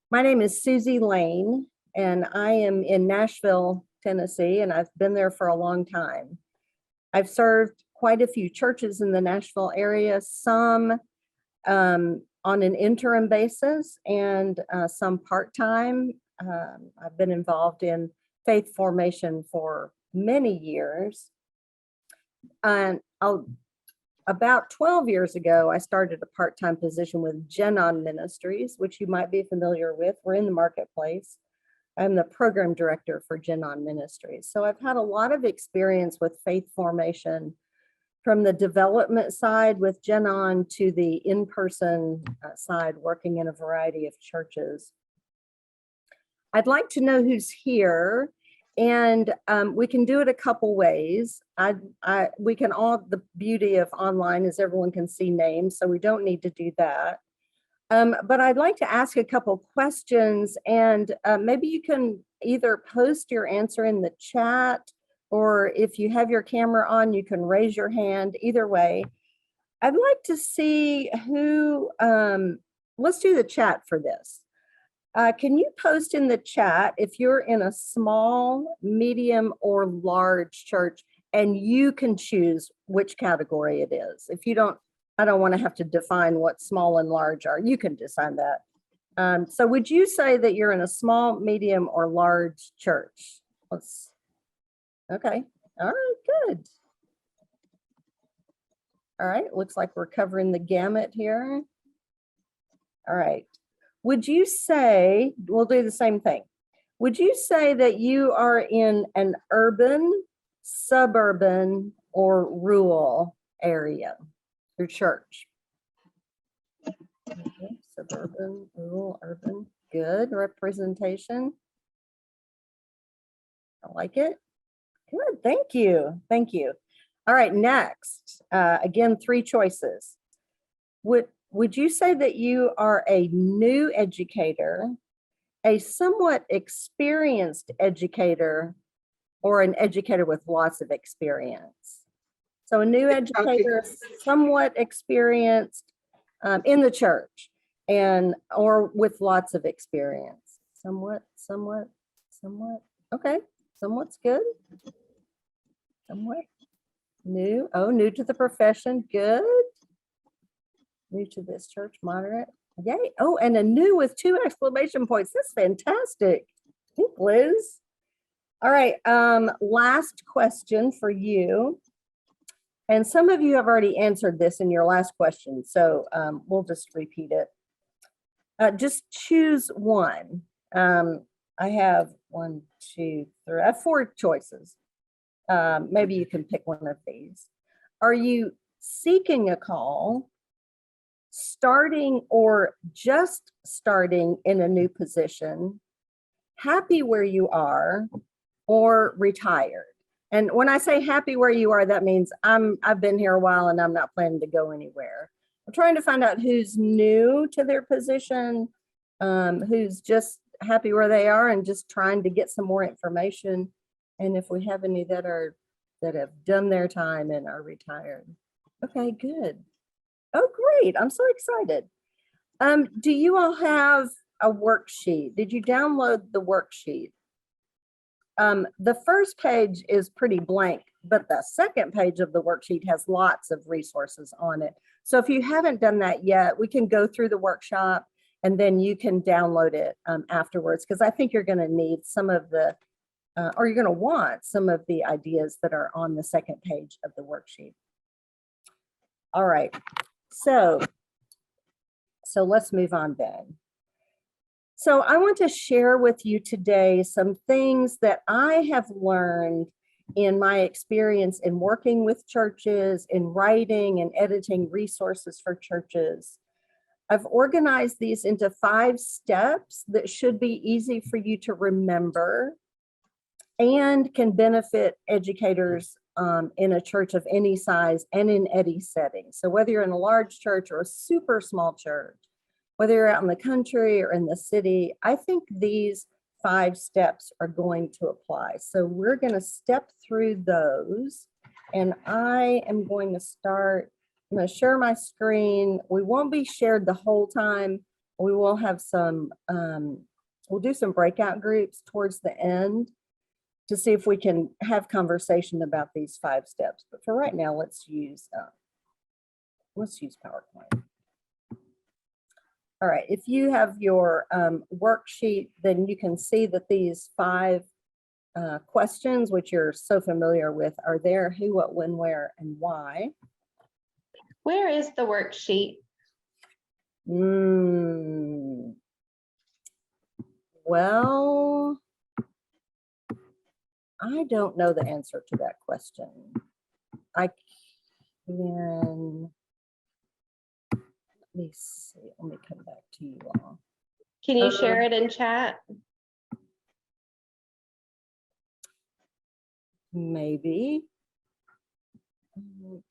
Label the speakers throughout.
Speaker 1: My name is Susie Lane, and I am in Nashville, Tennessee, and I've been there for a long time. I've served quite a few churches in the Nashville area, some on an interim basis and some part-time. I've been involved in faith formation for many years. And about 12 years ago, I started a part-time position with Genon Ministries, which you might be familiar with. We're in the marketplace. I'm the program director for Genon Ministries. So I've had a lot of experience with faith formation from the development side with Genon to the in-person side, working in a variety of churches. I'd like to know who's here, and we can do it a couple ways. We can the beauty of online is everyone can see names, so we don't need to do that. But I'd like to ask a couple questions, and maybe you can either post your answer in the chat, or if you have your camera on, you can raise your hand. Either way, I'd like to see who, let's do the chat for this. Can you post in the chat if you're in a small, medium, or large church, and you can choose which category it is. If you don't, I don't want to have to define what small and large are. You can decide that. So would you say that you're in a small, medium, or large church? Okay. All right, good. All right, looks like we're covering the gamut here. All right. Would you say, we'll do the same thing. Would you say that you are in an urban, suburban, or rural area, your church? Okay, suburban, rural, urban, good representation. I like it. Good, thank you, thank you. All right, next, again, 3 choices. Would you say that you are a new educator, a somewhat experienced educator, or an educator with lots of experience? So a new educator, somewhat experienced in the church, or with lots of experience. Somewhat. Okay, somewhat's good. Somewhat new. Oh, new to the profession. Good. New to this church, moderate. Yay. Oh, and a new with 2 exclamation points. That's fantastic. Thank you, Liz. All right. Last question for you. And some of you have already answered this in your last question, so we'll just repeat it. Just choose one. I have 1, 2, 3. I have 4 choices. Maybe you can pick one of these. Are you seeking a call, starting or just starting in a new position, happy where you are, or retired? And when I say happy where you are, that means I've been here a while and I'm not planning to go anywhere. I'm trying to find out who's new to their position, who's just happy where they are and just trying to get some more information. And if we have any that have done their time and are retired. Okay, good. Oh, great. I'm so excited. Do you all have a worksheet? Did you download the worksheet? The first page is pretty blank, but the second page of the worksheet has lots of resources on it. So if you haven't done that yet, we can go through the workshop and then you can download it afterwards, because I think you're going to need some of the, or you're going to want some of the ideas that are on the second page of the worksheet. All right, so let's move on then. So I want to share with you today some things that I have learned in my experience in working with churches, in writing and editing resources for churches. I've organized these into 5 steps that should be easy for you to remember and can benefit educators in a church of any size and in any setting. So whether you're in a large church or a super small church, whether you're out in the country or in the city, I think these 5 steps are going to apply. So we're going to step through those, and I am going to start. I'm going to share my screen. We won't be shared the whole time, we will have some, we'll do some breakout groups towards the end to see if we can have conversation about these 5 steps. But for right now, let's use PowerPoint. All right, if you have your worksheet, then you can see that these 5 questions, which you're so familiar with, are there: who, what, when, where, and why.
Speaker 2: Where is the worksheet?
Speaker 1: Well, I don't know the answer to that question. I can, let me see, let me come back to you all.
Speaker 2: Can you share it in chat?
Speaker 1: Maybe.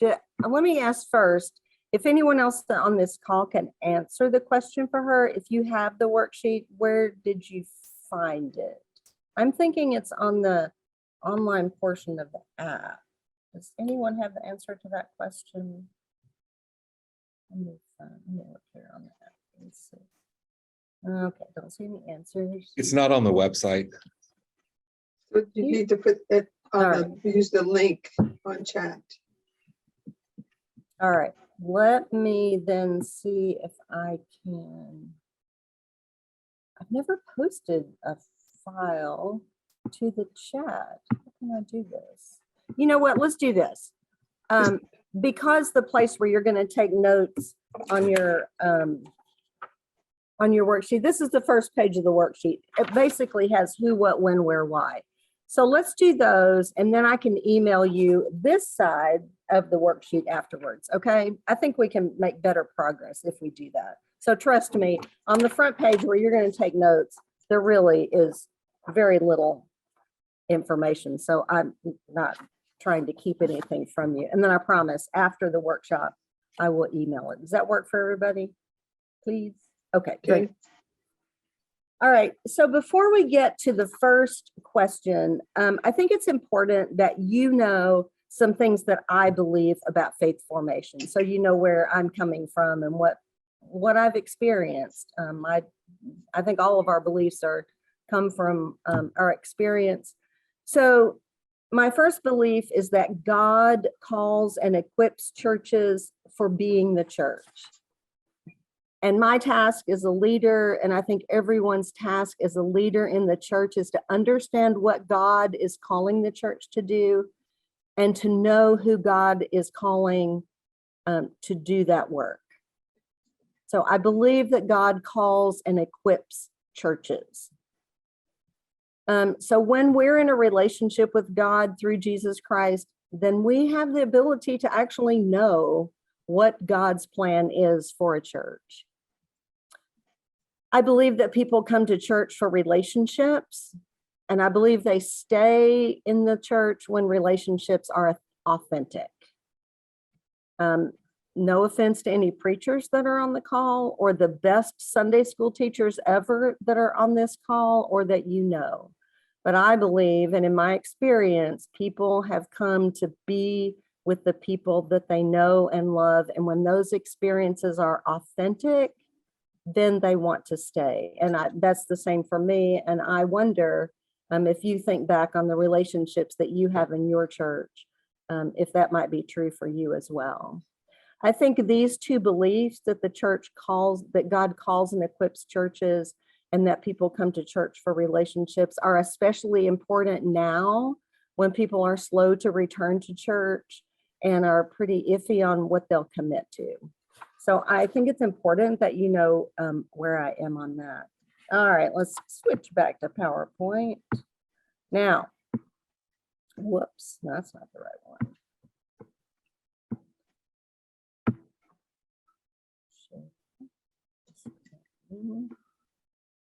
Speaker 1: Let me ask first, if anyone else on this call can answer the question for her. If you have the worksheet, where did you find it? I'm thinking it's on the online portion of the app. Does anyone have the answer to that question? Let me look here on the app. Let's see. Okay, don't see any answers.
Speaker 3: It's not on the website.
Speaker 4: So you need to put it on use the link on chat.
Speaker 1: All right, let me then see if I can. I've never posted a file to the chat. How can I do this? You know what? Let's do this. Because the place where you're going to take notes on your worksheet, this is the first page of the worksheet. It basically has who, what, when, where, why. So let's do those, and then I can email you this side of the worksheet afterwards, okay? I think we can make better progress if we do that. So trust me, on the front page where you're going to take notes, there really is very little information. So I'm not trying to keep anything from you. And then I promise after the workshop, I will email it. Does that work for everybody? Please? Okay, good. All right, so before we get to the first question, I think it's important that you know some things that I believe about faith formation. So you know where I'm coming from and what I've experienced. I think all of our beliefs come from our experience. So my first belief is that God calls and equips churches for being the church. And my task as a leader, and I think everyone's task as a leader in the church, is to understand what God is calling the church to do and to know who God is calling to do that work. So I believe that God calls and equips churches. So when we're in a relationship with God through Jesus Christ, then we have the ability to actually know what God's plan is for a church. I believe that people come to church for relationships, and I believe they stay in the church when relationships are authentic. No offense to any preachers that are on the call or the best Sunday school teachers ever that are on this call or that you know. But I believe, and in my experience, people have come to be with the people that they know and love. And when those experiences are authentic, then they want to stay. And that's the same for me. And I wonder if you think back on the relationships that you have in your church, if that might be true for you as well. I think these two beliefs, that the church calls, that God calls and equips churches, and that people come to church for relationships, are especially important now when people are slow to return to church and are pretty iffy on what they'll commit to. So I think it's important that you know where I am on that. All right, let's switch back to PowerPoint. Now, whoops, that's not the right one.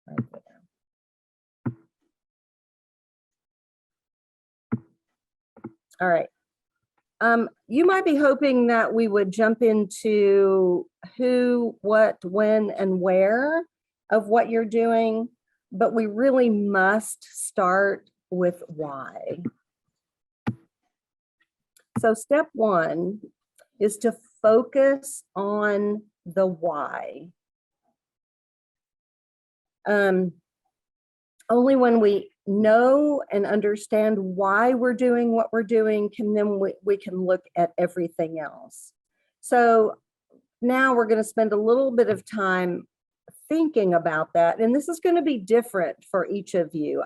Speaker 1: Right there. All right. You might be hoping that we would jump into who, what, when, and where of what you're doing, but we really must start with why. So step one is to focus on the why. Only when we know and understand why we're doing what we're doing can then we can look at everything else. So now we're going to spend a little bit of time thinking about that. And this is going to be different for each of you.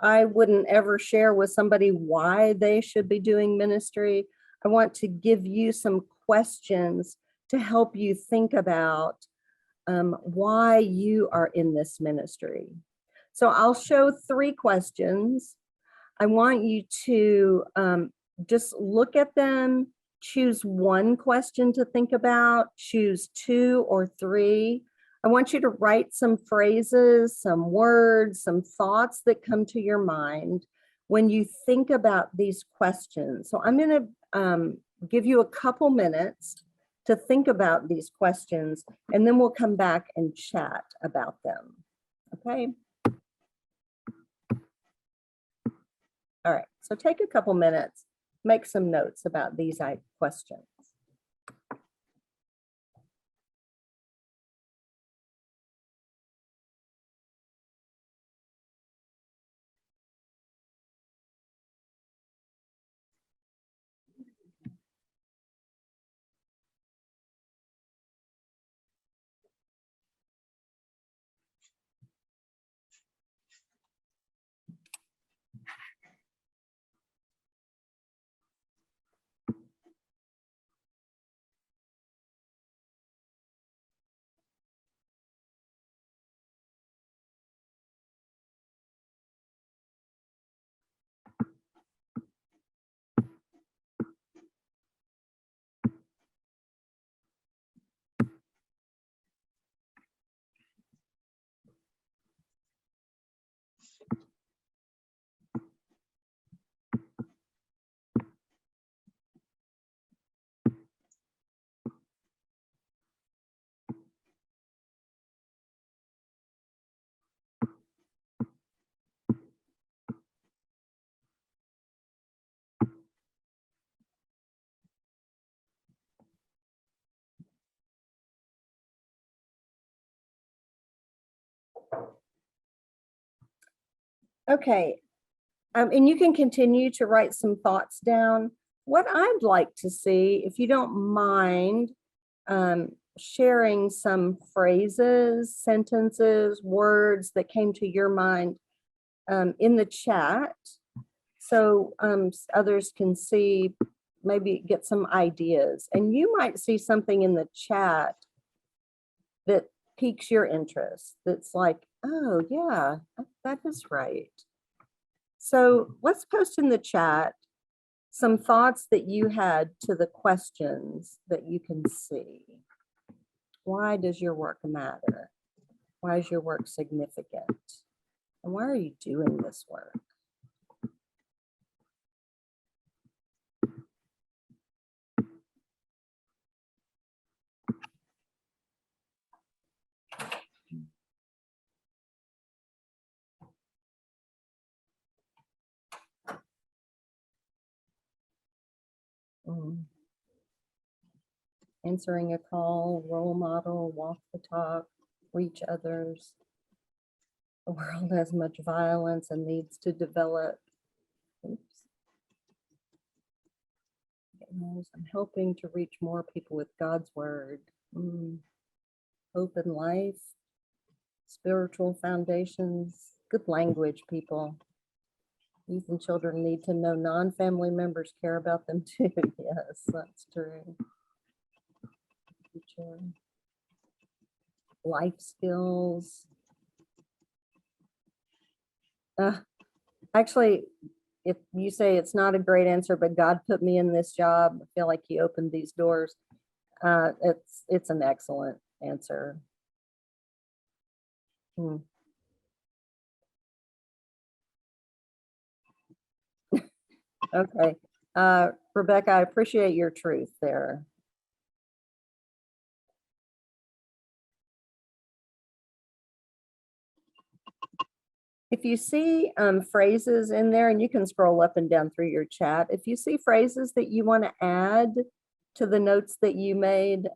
Speaker 1: I wouldn't ever share with somebody why they should be doing ministry. I want to give you some questions to help you think about why you are in this ministry. So I'll show 3 questions. I want you to just look at them, choose 1 question to think about, choose 2 or 3. I want you to write some phrases, some words, some thoughts that come to your mind when you think about these questions. So I'm going to give you a couple minutes to think about these questions, and then we'll come back and chat about them. Okay? All right, so take a couple minutes, make some notes about these questions. Okay, and you can continue to write some thoughts down. What I'd like to see, if you don't mind, sharing some phrases, sentences, words that came to your mind in the chat, so others can see, maybe get some ideas. And you might see something in the chat that piques your interest, that's like, oh yeah, that is right. So let's post in the chat some thoughts that you had to the questions that you can see. Why does your work matter? Why is your work significant? And why are you doing this work? Answering a call, role model, walk the talk, reach others. The world has much violence and needs to develop. Oops. I'm helping to reach more people with God's word. Hope in life, spiritual foundations, good language, people. Youth and children need to know non-family members care about them too. Yes, that's true. Future. Life skills. Actually, if you say it's not a great answer, but God put me in this job, I feel like He opened these doors. It's an excellent answer. Okay, Rebecca, I appreciate your truth there. If you see phrases in there, and you can scroll up and down through your chat, if you see phrases that you want to add to the notes that you made,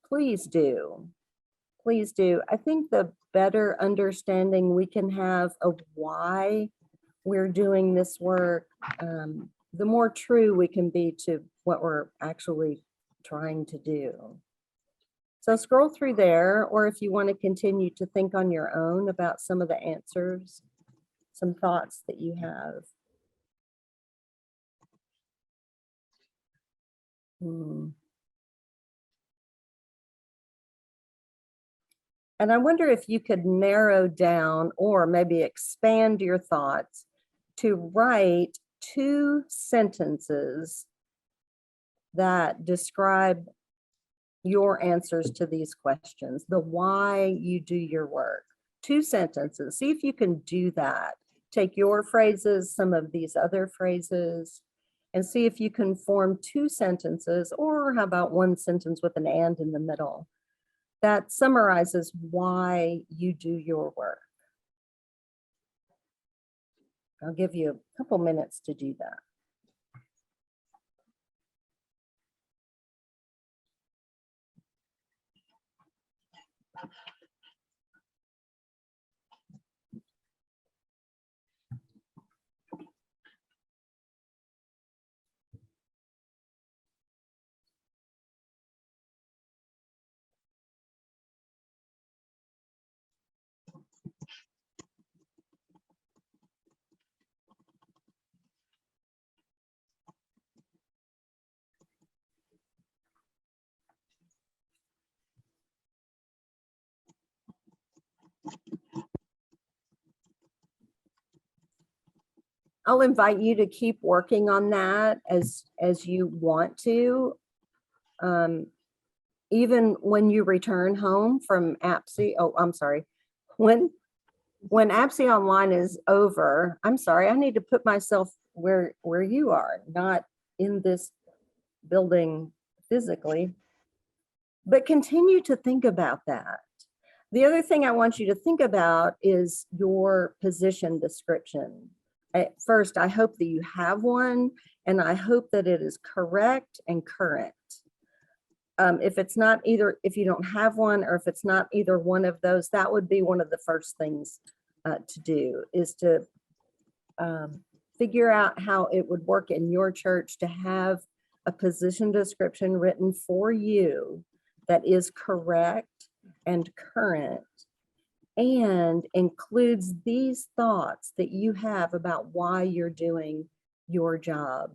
Speaker 1: please do. Please do. I think the better understanding we can have of why we're doing this work, the more true we can be to what we're actually trying to do. So scroll through there, or if you want to continue to think on your own about some of the answers, some thoughts that you have. And I wonder if you could narrow down or maybe expand your thoughts to write 2 sentences that describe your answers to these questions, the why you do your work. 2 sentences. See if you can do that. Take your phrases, some of these other phrases, and see if you can form 2 sentences, or how about 1 sentence with an and in the middle that summarizes why you do your work. I'll give you a couple minutes to do that. I'll invite you to keep working on that as you want to. Even when you return home from APCE, oh, I'm sorry. When APCE Online is over, I'm sorry, I need to put myself where you are, not in this building physically, but continue to think about that. The other thing I want you to think about is your position description. First, I hope that you have one, and I hope that it is correct and current. If it's not either, if you don't have one, or if it's not either one of those, that would be one of the first things to do, is to figure out how it would work in your church to have a position description written for you that is correct and current and includes these thoughts that you have about why you're doing your job.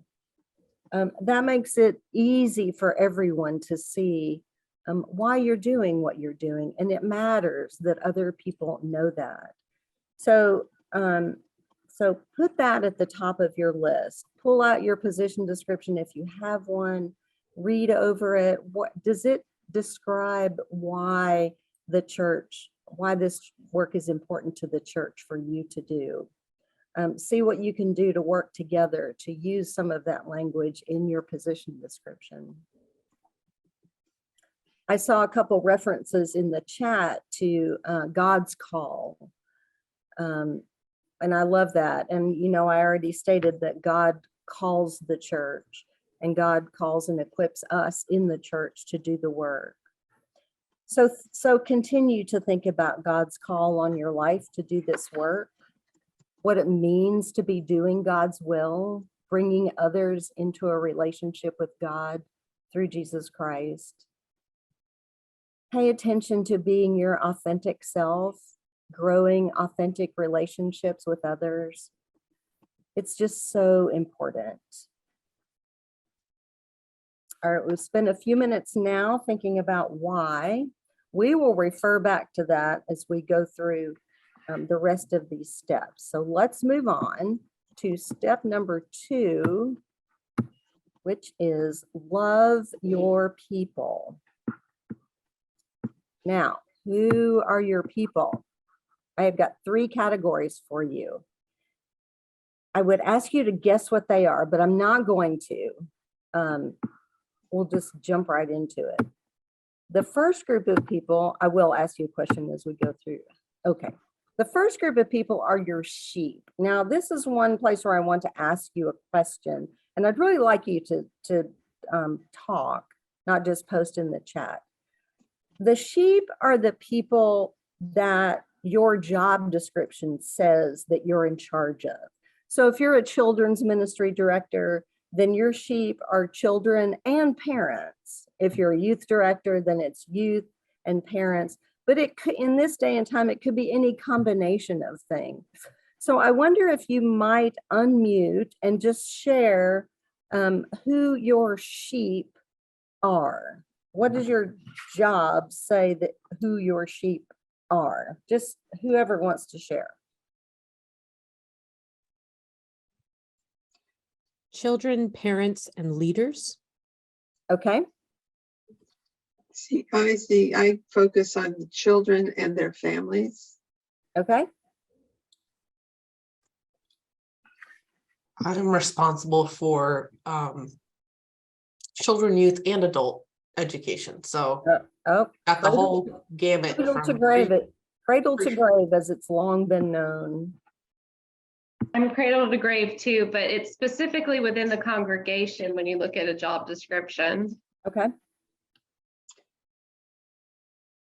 Speaker 1: That makes it easy for everyone to see why you're doing what you're doing, and it matters that other people know that. So, so put that at the top of your list. Pull out your position description if you have one. Read over it. What does it describe? Why the church? Why this work is important to the church for you to do? See what you can do to work together to use some of that language in your position description. I saw a couple references in the chat to God's call. And I love that. And, you know, I already stated that God calls the church, and God calls and equips us in the church to do the work. So continue to think about God's call on your life to do this work, what it means to be doing God's will, bringing others into a relationship with God through Jesus Christ. Pay attention to being your authentic self, growing authentic relationships with others. It's just so important. All right, we've spent a few minutes now thinking about why. We will refer back to that as we go through the rest of these steps. So let's move on to step number 2, which is love your people. Now, who are your people? I have got 3 categories for you. I would ask you to guess what they are, but I'm not going to. We'll just jump right into it. The first group of people, I will ask you a question as we go through. Okay. The first group of people are your sheep. Now, this is one place where I want to ask you a question, and I'd really like you to talk, not just post in the chat. The sheep are the people that your job description says that you're in charge of. So if you're a children's ministry director, then your sheep are children and parents. If you're a youth director, then it's youth and parents. But it could, in this day and time, it could be any combination of things. So I wonder if you might unmute and just share who your sheep are. What does your job say that who your sheep are? Just whoever wants to share.
Speaker 3: Children, parents, and leaders.
Speaker 1: Okay.
Speaker 4: I focus on the children and their families.
Speaker 1: Okay.
Speaker 5: I'm responsible for children, youth, and adult education. So
Speaker 1: Oh,
Speaker 5: got the whole gamut
Speaker 1: cradle to
Speaker 5: from
Speaker 1: grave,
Speaker 5: pre-
Speaker 1: cradle to grave, as it's long been known.
Speaker 2: I'm cradle to grave too, but it's specifically within the congregation when you look at a job description.
Speaker 1: Okay.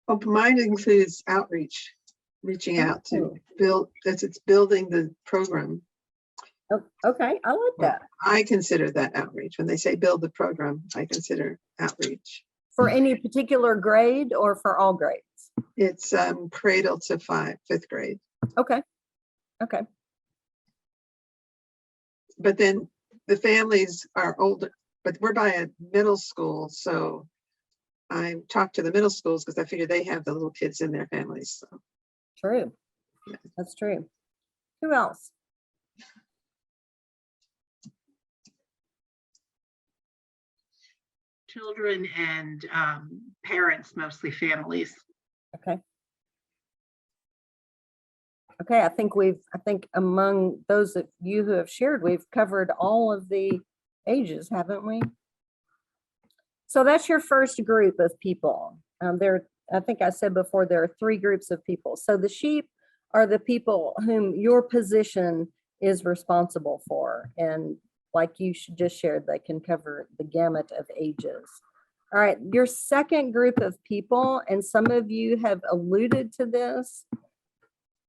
Speaker 4: Oh, mine includes outreach, reaching out to build, as it's building the program.
Speaker 1: Oh, okay. I like that.
Speaker 4: I consider that outreach. When they say build the program, I consider outreach.
Speaker 1: For any particular grade or for all grades?
Speaker 4: It's cradle to fifth grade.
Speaker 1: Okay. Okay.
Speaker 4: But then the families are older, but we're by a middle school. So I talk to the middle schools because I figure they have the little kids in their families. So.
Speaker 1: True. That's true. Who else?
Speaker 6: Children and parents, mostly families.
Speaker 1: Okay. Okay, I think among those of you who have shared, we've covered all of the ages, haven't we? So that's your first group of people. I think I said before, there are 3 groups of people. So the sheep are the people whom your position is responsible for. And like you just shared, they can cover the gamut of ages. All right, your second group of people, and some of you have alluded to this,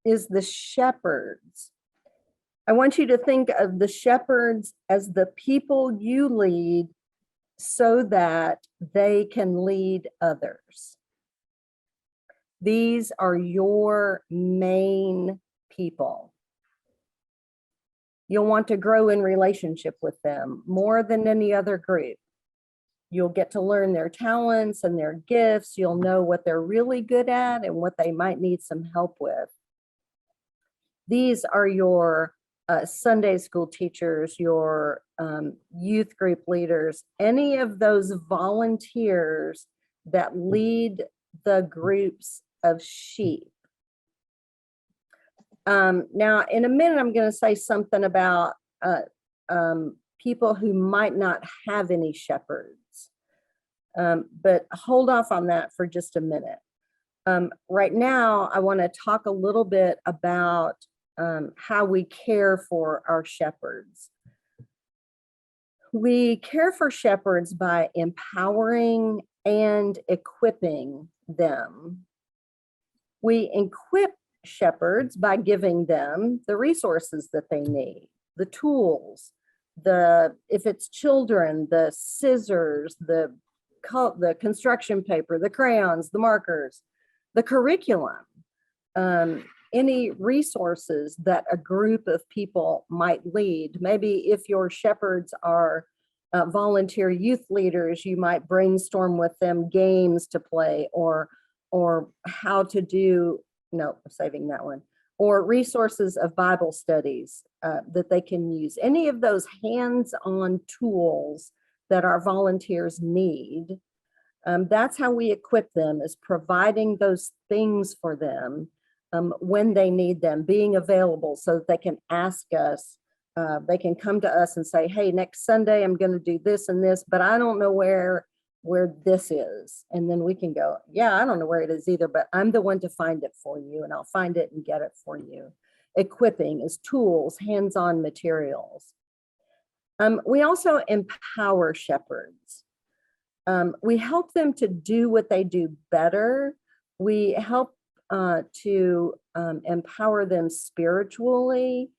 Speaker 1: is the shepherds. I want you to think of the shepherds as the people you lead so that they can lead others. These are your main people. You'll want to grow in relationship with them more than any other group. You'll get to learn their talents and their gifts. You'll know what they're really good at and what they might need some help with. These are your Sunday school teachers, your youth group leaders, any of those volunteers that lead the groups of sheep. Now, in a minute, I'm going to say something about people who might not have any shepherds, but hold off on that for just a minute. Right now, I want to talk a little bit about how we care for our shepherds. We care for shepherds by empowering and equipping them. We equip shepherds by giving them the resources that they need, the tools, if it's children, the scissors, the construction paper, the crayons, the markers, the curriculum, any resources that a group of people might lead. Maybe if your shepherds are volunteer youth leaders, you might brainstorm with them games to play or how to do, no, I'm saving that one, or resources of Bible studies that they can use. Any of those hands-on tools that our volunteers need. That's how we equip them, is providing those things for them when they need them, being available so that they can ask us, they can come to us and say, hey, next Sunday I'm going to do this and this, but I don't know where this is. And then we can go, yeah, I don't know where it is either, but I'm the one to find it for you, and I'll find it and get it for you. Equipping is tools, hands-on materials. We also empower shepherds. We help them to do what they do better. We help to empower them spiritually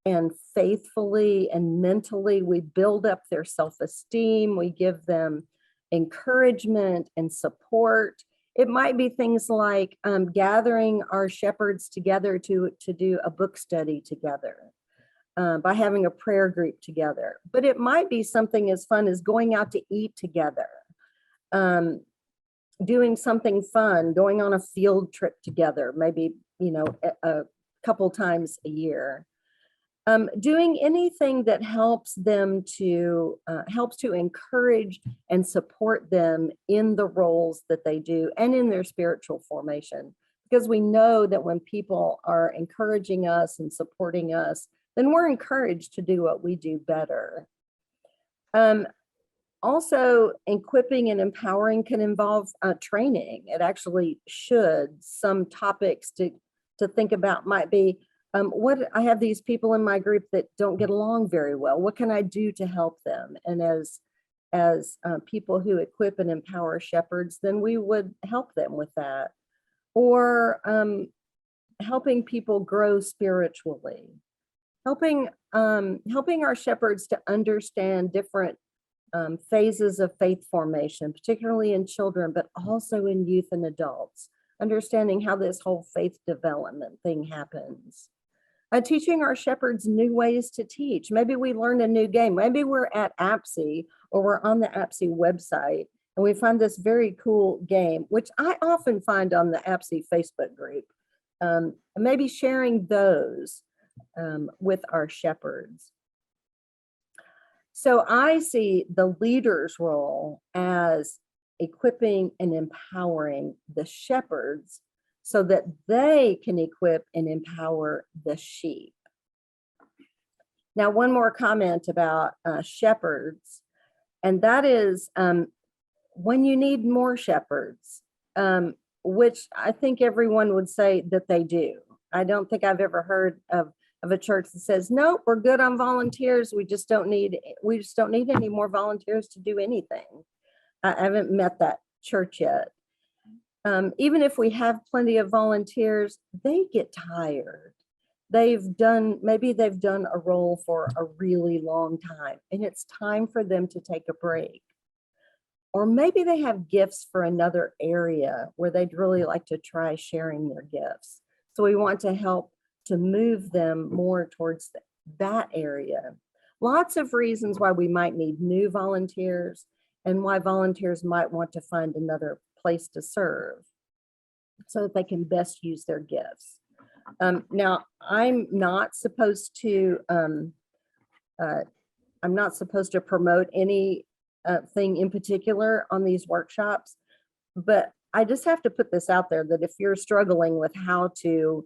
Speaker 1: and faithfully and mentally. We build up their self-esteem. We give them encouragement and support. It might be things like gathering our shepherds together to do a book study together, by having a prayer group together. But it might be something as fun as going out to eat together, doing something fun, going on a field trip together, maybe, a couple times a year. Doing anything that helps them to encourage and support them in the roles that they do and in their spiritual formation. Because we know that when people are encouraging us and supporting us, then we're encouraged to do what we do better. Also, equipping and empowering can involve training. It actually should. Some topics to think about might be, what I have these people in my group that don't get along very well. What can I do to help them? And as people who equip and empower shepherds, then we would help them with that. Or helping people grow spiritually, helping our shepherds to understand different phases of faith formation, particularly in children, but also in youth and adults, understanding how this whole faith development thing happens. Teaching our shepherds new ways to teach. Maybe we learned a new game. Maybe we're at APCE or we're on the APCE website and we find this very cool game, which I often find on the APCE Facebook group. Maybe sharing those with our shepherds. So I see the leader's role as equipping and empowering the shepherds so that they can equip and empower the sheep. Now, one more comment about shepherds, and that is when you need more shepherds, which I think everyone would say that they do. I don't think I've ever heard of a church that says, nope, we're good on volunteers. We just don't need any more volunteers to do anything. I haven't met that church yet. Even if we have plenty of volunteers, they get tired. Maybe they've done a role for a really long time and it's time for them to take a break. Or maybe they have gifts for another area where they'd really like to try sharing their gifts. So we want to help to move them more towards that area. Lots of reasons why we might need new volunteers and why volunteers might want to find another place to serve so that they can best use their gifts. Now, I'm not supposed to promote any thing in particular on these workshops, but I just have to put this out there that if you're struggling with how to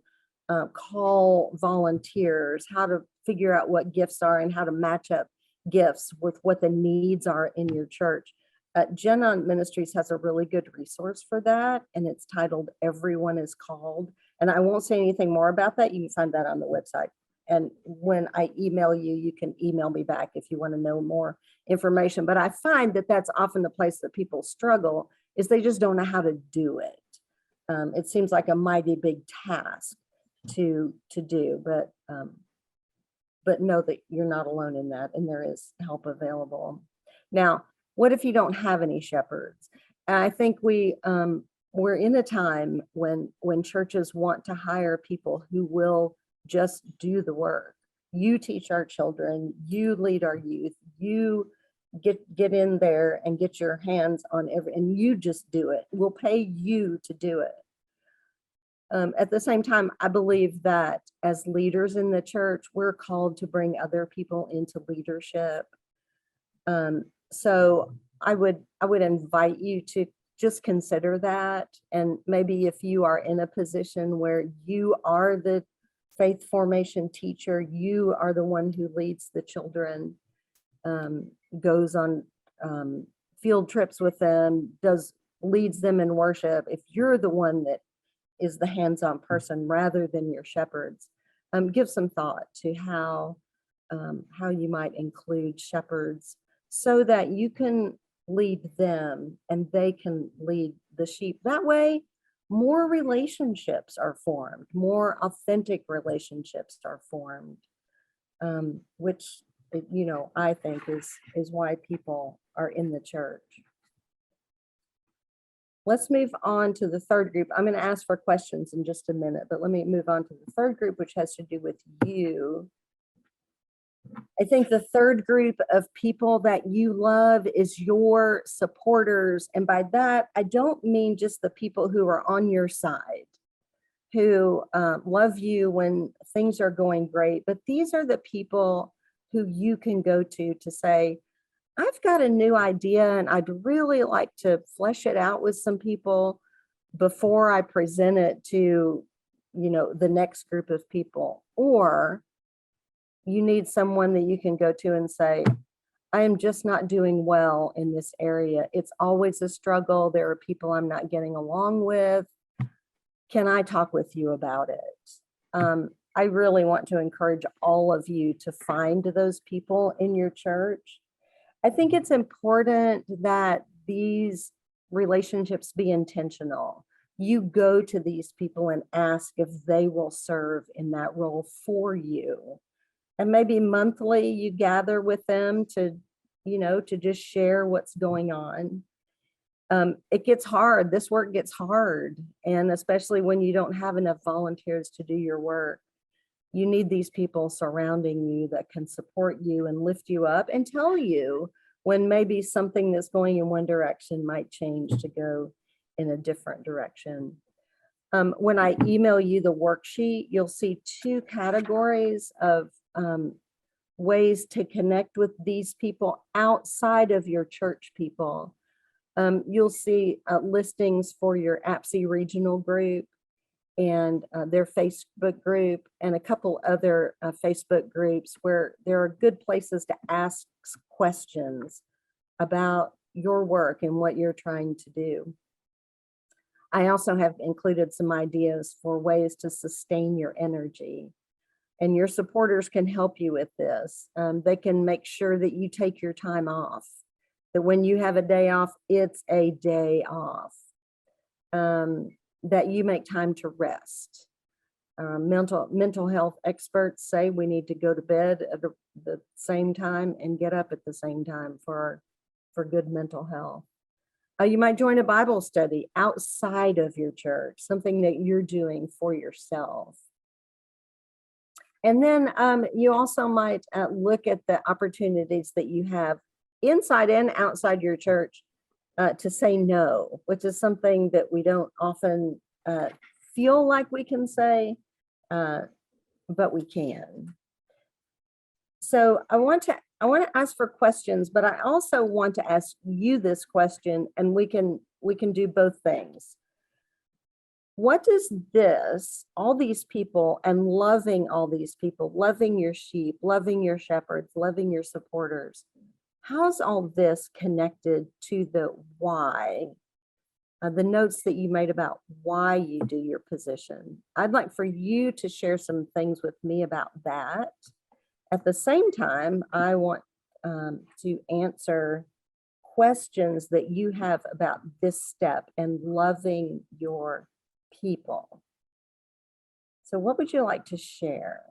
Speaker 1: call volunteers, how to figure out what gifts are and how to match up gifts with what the needs are in your church, Gen On Ministries has a really good resource for that, and it's titled Everyone is Called. And I won't say anything more about that. You can find that on the website. And when I email you, you can email me back if you want to know more information. But I find that that's often the place that people struggle, is they just don't know how to do it. It seems like a mighty big task to do, but know that you're not alone in that, and there is help available. Now, what if you don't have any shepherds? I think we're in a time when churches want to hire people who will just do the work. You teach our children, you lead our youth, you get in there and get your hands on and you just do it. We'll pay you to do it. At the same time, I believe that as leaders in the church, we're called to bring other people into leadership. So I would invite you to just consider that. And maybe if you are in a position where you are the faith formation teacher, you are the one who leads the children, goes on field trips with them, leads them in worship. If you're the one that is the hands-on person rather than your shepherds, give some thought to how you might include shepherds so that you can lead them and they can lead the sheep. That way, more relationships are formed, more authentic relationships are formed, which, you know, I think is why people are in the church. Let's move on to the third group. I'm going to ask for questions in just a minute, but let me move on to the third group, which has to do with you. I think the third group of people that you love is your supporters. And by that, I don't mean just the people who are on your side, who love you when things are going great, but these are the people who you can go to say, I've got a new idea and I'd really like to flesh it out with some people before I present it to, you know, the next group of people. Or you need someone that you can go to and say, I am just not doing well in this area. It's always a struggle. There are people I'm not getting along with. Can I talk with you about it? I really want to encourage all of you to find those people in your church. I think it's important that these relationships be intentional. You go to these people and ask if they will serve in that role for you. And maybe monthly you gather with them to, you know, to just share what's going on. It gets hard. This work gets hard. And especially when you don't have enough volunteers to do your work, you need these people surrounding you that can support you and lift you up and tell you when maybe something that's going in one direction might change to go in a different direction. When I email you the worksheet, you'll see 2 categories of ways to connect with these people outside of your church people. You'll see listings for your APCE regional group and their Facebook group and a couple other Facebook groups where there are good places to ask questions about your work and what you're trying to do. I also have included some ideas for ways to sustain your energy, and your supporters can help you with this. They can make sure that you take your time off, that when you have a day off, it's a day off, that you make time to rest. Mental health experts say we need to go to bed at the same time and get up at the same time for good mental health. You might join a Bible study outside of your church, something that you're doing for yourself. And then you also might look at the opportunities that you have inside and outside your church to say no, which is something that we don't often feel like we can say, but we can. So I want to ask for questions, but I also want to ask you this question, and we can do both things. What does this, all these people and loving all these people, loving your sheep, loving your shepherds, loving your supporters, how's all this connected to the why, the notes that you made about why you do your position? I'd like for you to share some things with me about that. At the same time, I want to answer questions that you have about this step and loving your people. So what would you like to share?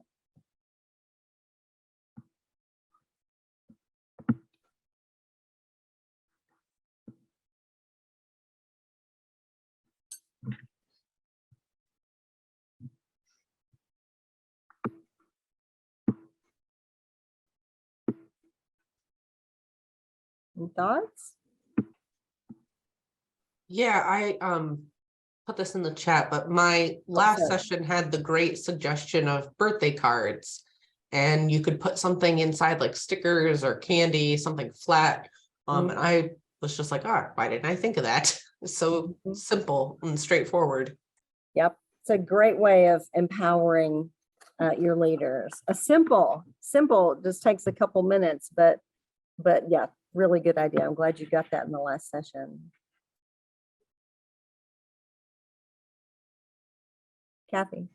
Speaker 1: Any thoughts?
Speaker 5: Yeah, I put this in the chat, but my last
Speaker 1: Okay.
Speaker 5: session had the great suggestion of birthday cards. And you could put something inside like stickers or candy, something flat. And I was just like, oh, why didn't I think of that? It's so simple and straightforward.
Speaker 1: Yep, it's a great way of empowering your leaders. A simple, just takes a couple minutes, but yeah, really good idea. I'm glad you got that in the last session. Kathy.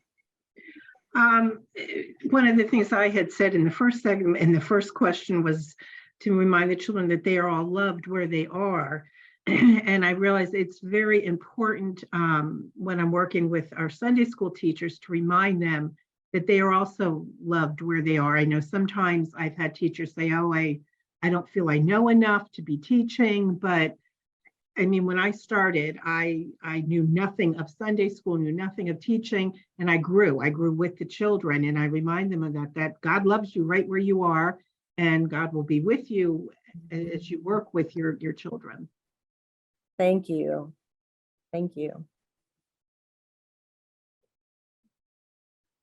Speaker 6: One of the things I had said in the first segment, in the first question, was to remind the children that they are all loved where they are. And I realize it's very important when I'm working with our Sunday school teachers to remind them that they are also loved where they are. I know sometimes I've had teachers say, oh, I don't feel I know enough to be teaching, but I mean, when I started, I knew nothing of Sunday school, knew nothing of teaching, and I grew with the children, and I remind them of that God loves you right where you are, and God will be with you as you work with your children.
Speaker 1: Thank you. Thank you.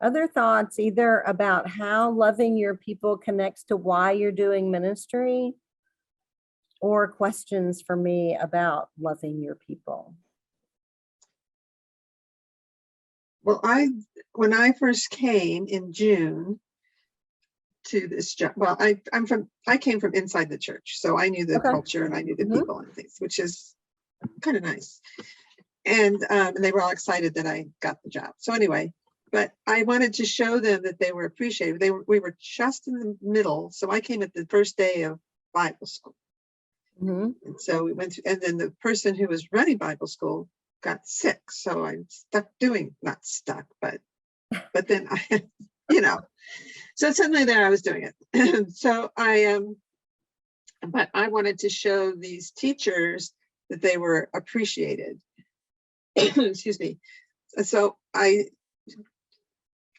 Speaker 1: Other thoughts either about how loving your people connects to why you're doing ministry, or questions for me about loving your people?
Speaker 4: Well, when I first came in June to this job, well, I came from inside the church, so I knew the
Speaker 1: Okay.
Speaker 4: culture and I knew the
Speaker 1: Mhm.
Speaker 4: people and things, which is kind of nice. And they were all excited that I got the job. So anyway, but I wanted to show them that they were appreciated. We were just in the middle. So I came at the first day of Bible school.
Speaker 1: Mhm.
Speaker 4: And so we went through, and then the person who was running Bible school got sick. So I'm not stuck, but then I, so suddenly there I was doing it. So but I wanted to show these teachers that they were appreciated. Excuse me. So I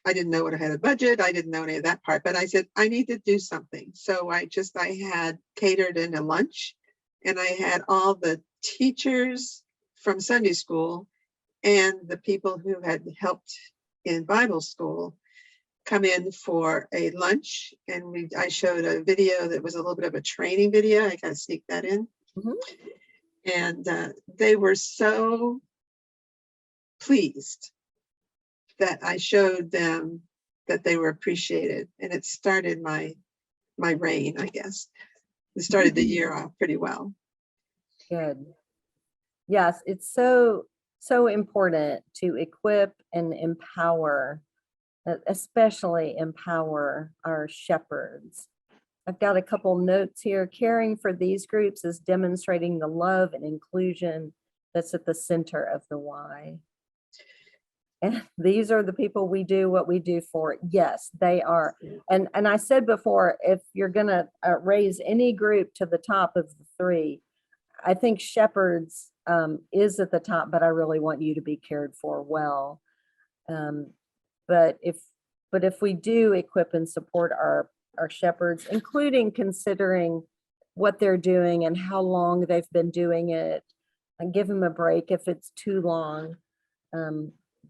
Speaker 4: didn't know what I had a budget. I didn't know any of that part, but I said, I need to do something. So I had catered in a lunch, and I had all the teachers from Sunday school and the people who had helped in Bible school come in for a lunch. And I showed a video that was a little bit of a training video. I got to sneak that in.
Speaker 1: Mhm.
Speaker 4: And they were so pleased that I showed them that they were appreciated. And it started my reign, I guess. It started the year off pretty well.
Speaker 1: Good. Yes, it's so important to equip and empower, especially empower our shepherds. I've got a couple notes here. Caring for these groups is demonstrating the love and inclusion that's at the center of the why. And these are the people we do what we do for. Yes, they are. And I said before, if you're going to raise any group to the top of the three, I think shepherds is at the top, but I really want you to be cared for well. But if we do equip and support our shepherds, including considering what they're doing and how long they've been doing it, and give them a break if it's too long,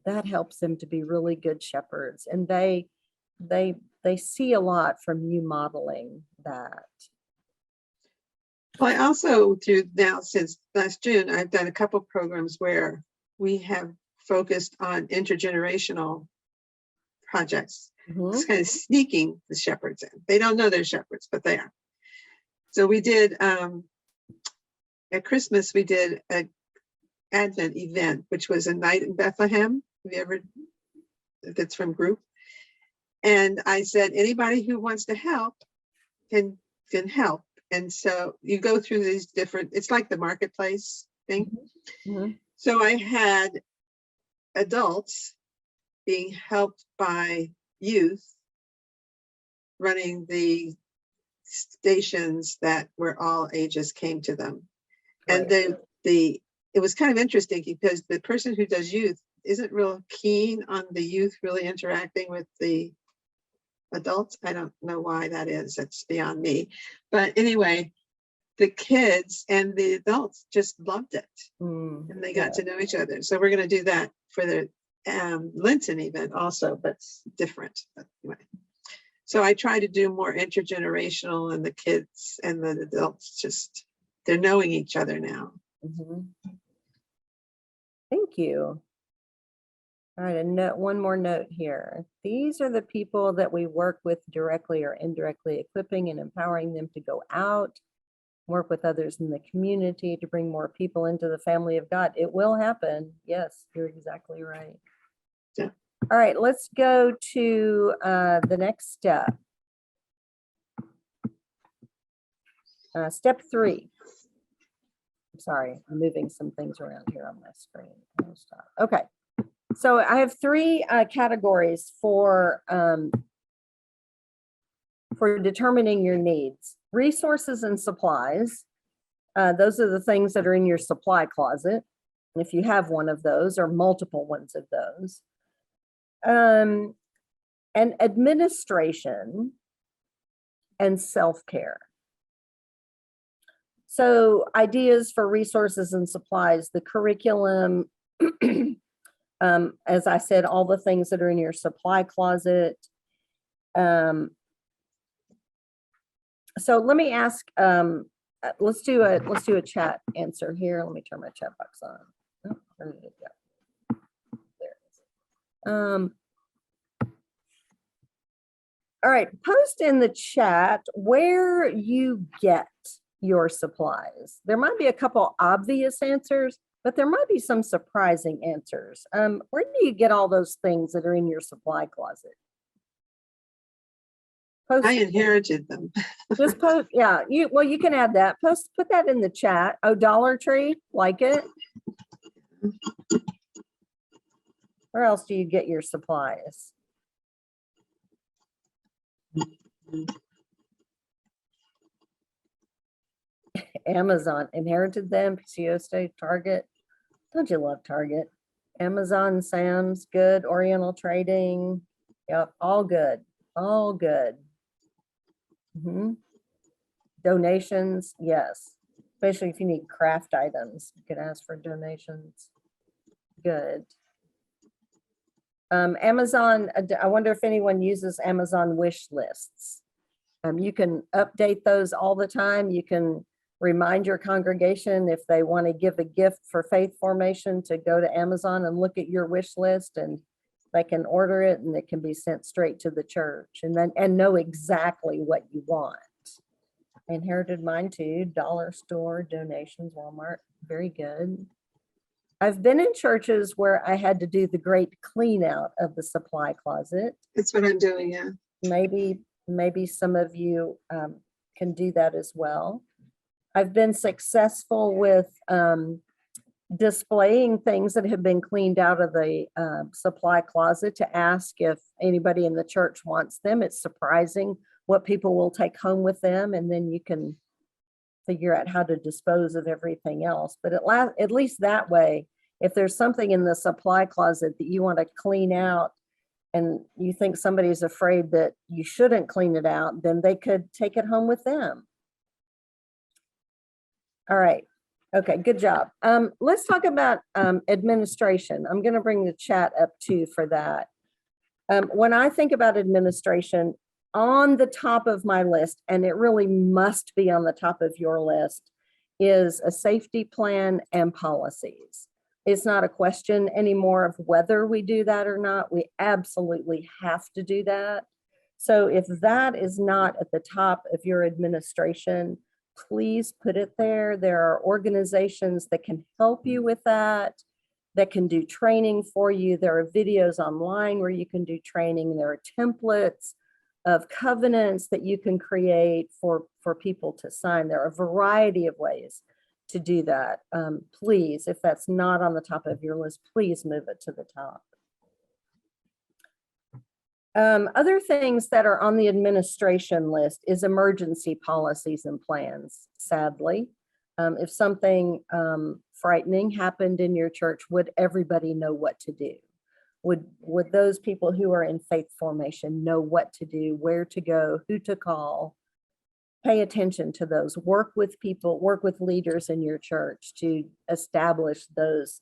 Speaker 1: that helps them to be really good shepherds. And they see a lot from you modeling that.
Speaker 4: Well, I also do now, since last June, I've done a couple programs where we have focused on intergenerational projects.
Speaker 1: Mhm.
Speaker 4: It's kind of sneaking the shepherds in. They don't know they're shepherds, but they are. So we did, at Christmas, we did an Advent event, which was a night in Bethlehem. Have you ever, if it's from group? And I said, anybody who wants to help can help. And so you go through these different, it's like the marketplace thing.
Speaker 1: Mhm.
Speaker 4: So I had adults being helped by youth running the stations that where all ages came to them. And
Speaker 1: Great.
Speaker 4: it was kind of interesting because the person who does youth isn't real keen on the youth really interacting with the adults. I don't know why that is. That's beyond me. But anyway, the kids and the adults just loved it. And they got to know each other. So we're going to do that for the Lenten event also, but it's different. But anyway. So I try to do more intergenerational, and the kids and the adults just, they're knowing each other now.
Speaker 1: Mhm. Thank you. All right, one more note here. These are the people that we work with directly or indirectly, equipping and empowering them to go out, work with others in the community to bring more people into the family of God. It will happen. Yes, you're exactly right.
Speaker 4: Yeah.
Speaker 1: All right, let's go to the next step. Step 3. I'm sorry, I'm moving some things around here on my screen. I'll stop. Okay, so I have 3 categories for determining your needs. Resources and supplies. Those are the things that are in your supply closet. If you have one of those or multiple ones of those. And administration and self-care. So ideas for resources and supplies, the curriculum, as I said, all the things that are in your supply closet. So let me ask, let's do a chat answer here. Let me turn my chat box on. Oh, where did it go? There it is. All right, post in the chat where you get your supplies. There might be a couple obvious answers, but there might be some surprising answers. Where do you get all those things that are in your supply closet? Post
Speaker 4: I inherited them.
Speaker 1: just post, yeah, you can add that. Put that in the chat. Oh, Dollar Tree, like it. Where else do you get your supplies? Amazon, inherited them, PCO State, Target. Don't you love Target? Amazon, Sam's, good, Oriental Trading. Yep, all good, all good. Donations, yes, especially if you need craft items, you can ask for donations. Good. Amazon, I wonder if anyone uses Amazon wish lists. You can update those all the time. You can remind your congregation if they want to give a gift for faith formation to go to Amazon and look at your wish list, and they can order it and it can be sent straight to the church and know exactly what you want. I inherited mine too. Dollar store, donations, Walmart, very good. I've been in churches where I had to do the great clean out of the supply closet.
Speaker 4: That's what I'm doing, yeah.
Speaker 1: Maybe some of you can do that as well. I've been successful with displaying things that have been cleaned out of the supply closet to ask if anybody in the church wants them. It's surprising what people will take home with them, and then you can figure out how to dispose of everything else. But at least that way, if there's something in the supply closet that you want to clean out and you think somebody's afraid that you shouldn't clean it out, then they could take it home with them. All right. Okay, good job. Let's talk about administration. I'm going to bring the chat up too for that. When I think about administration, on the top of my list, and it really must be on the top of your list, is a safety plan and policies. It's not a question anymore of whether we do that or not. We absolutely have to do that. So if that is not at the top of your administration, please put it there. There are organizations that can help you with that can do training for you. There are videos online where you can do training. There are templates of covenants that you can create for people to sign. There are a variety of ways to do that. Please, if that's not on the top of your list, please move it to the top. Other things that are on the administration list is emergency policies and plans, sadly. If something frightening happened in your church, would everybody know what to do? Would those people who are in faith formation know what to do, where to go, who to call? Pay attention to those. Work with people, work with leaders in your church to establish those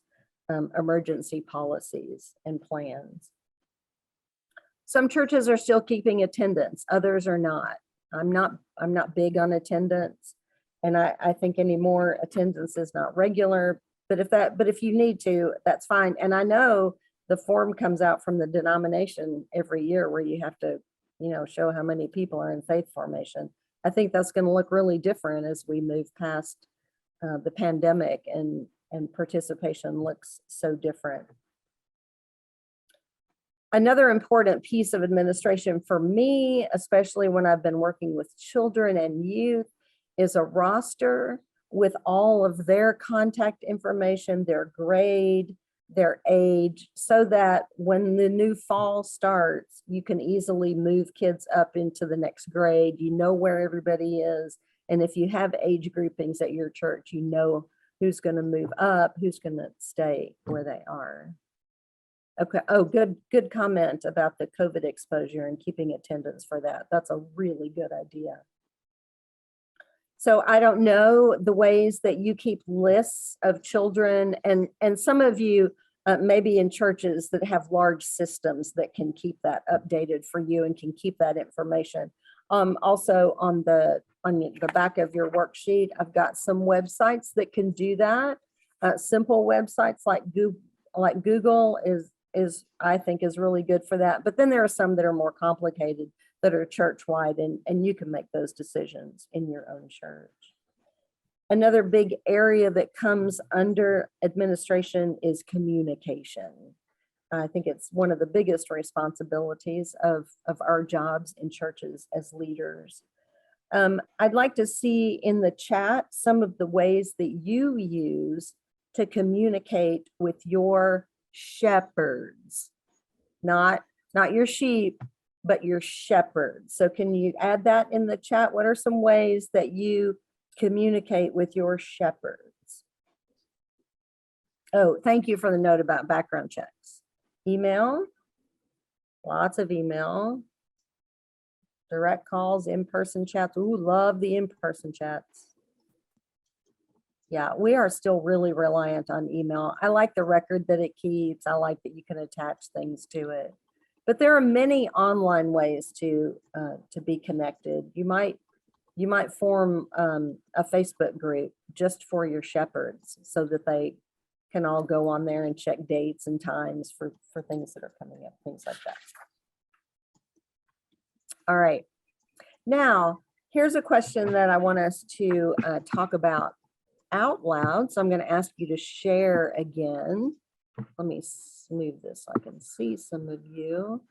Speaker 1: emergency policies and plans. Some churches are still keeping attendance, others are not. I'm not big on attendance, and I think any more attendance is not regular, but if you need to, that's fine. And I know the form comes out from the denomination every year where you have to, show how many people are in faith formation. I think that's going to look really different as we move past the pandemic and participation looks so different. Another important piece of administration for me, especially when I've been working with children and youth, is a roster with all of their contact information, their grade, their age, so that when the new fall starts, you can easily move kids up into the next grade. You know where everybody is. And if you have age groupings at your church, you know who's going to move up, who's going to stay where they are. Okay. Oh, good comment about the COVID exposure and keeping attendance for that. That's a really good idea. So I don't know the ways that you keep lists of children, and some of you maybe in churches that have large systems that can keep that updated for you and can keep that information. Also on the back of your worksheet, I've got some websites that can do that. Simple websites like Google is I think is really good for that. But then there are some that are more complicated that are church-wide, and you can make those decisions in your own church. Another big area that comes under administration is communication. I think it's one of the biggest responsibilities of our jobs in churches as leaders. I'd like to see in the chat some of the ways that you use to communicate with your shepherds, not your sheep, but your shepherds. So can you add that in the chat? What are some ways that you communicate with your shepherds? Oh, thank you for the note about background checks. Email, lots of email, direct calls, in-person chats. Ooh, love the in-person chats. Yeah, we are still really reliant on email. I like the record that it keeps. I like that you can attach things to it. But there are many online ways to be connected. You might form a Facebook group just for your shepherds so that they can all go on there and check dates and times for things that are coming up, things like that. All right. Now, here's a question that I want us to talk about out loud. So I'm going to ask you to share again. Let me move this so I can see some of you.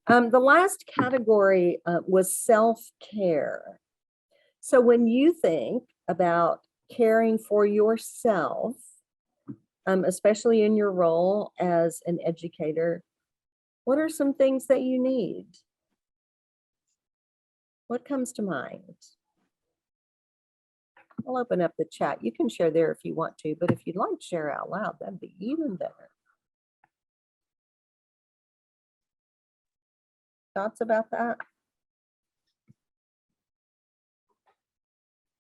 Speaker 1: The last category was self-care. So when you think about caring for yourself, especially in your role as an educator, what are some things that you need? What comes to mind? I'll open up the chat. You can share there if you want to, but if you'd like to share out loud, that'd be even better. Thoughts about that?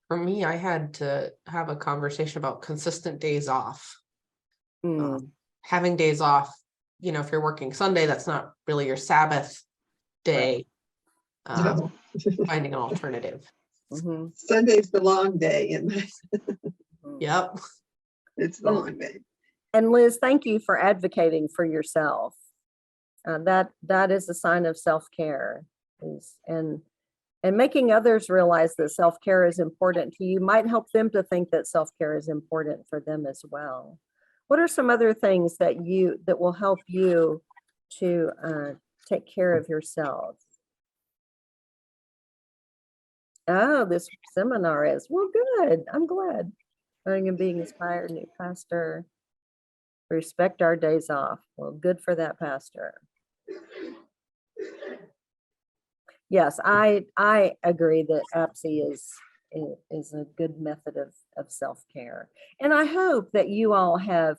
Speaker 5: For me, I had to have a conversation about consistent days off. Having days off, you know, if you're working Sunday, that's not really your Sabbath day.
Speaker 4: No.
Speaker 5: Finding an alternative.
Speaker 1: Mm-hmm.
Speaker 4: Sunday's the long day, and
Speaker 5: Yep.
Speaker 4: it's the long day.
Speaker 1: And Liz, thank you for advocating for yourself. That is a sign of self-care, and making others realize that self-care is important to you might help them to think that self-care is important for them as well. What are some other things that will help you to take care of yourself? Oh, this seminar is, well, good. I'm glad. Learning and being inspired, new pastor. Respect our days off. Well, good for that pastor. Yes, I agree that APCE is a good method of self-care. And I hope that you all have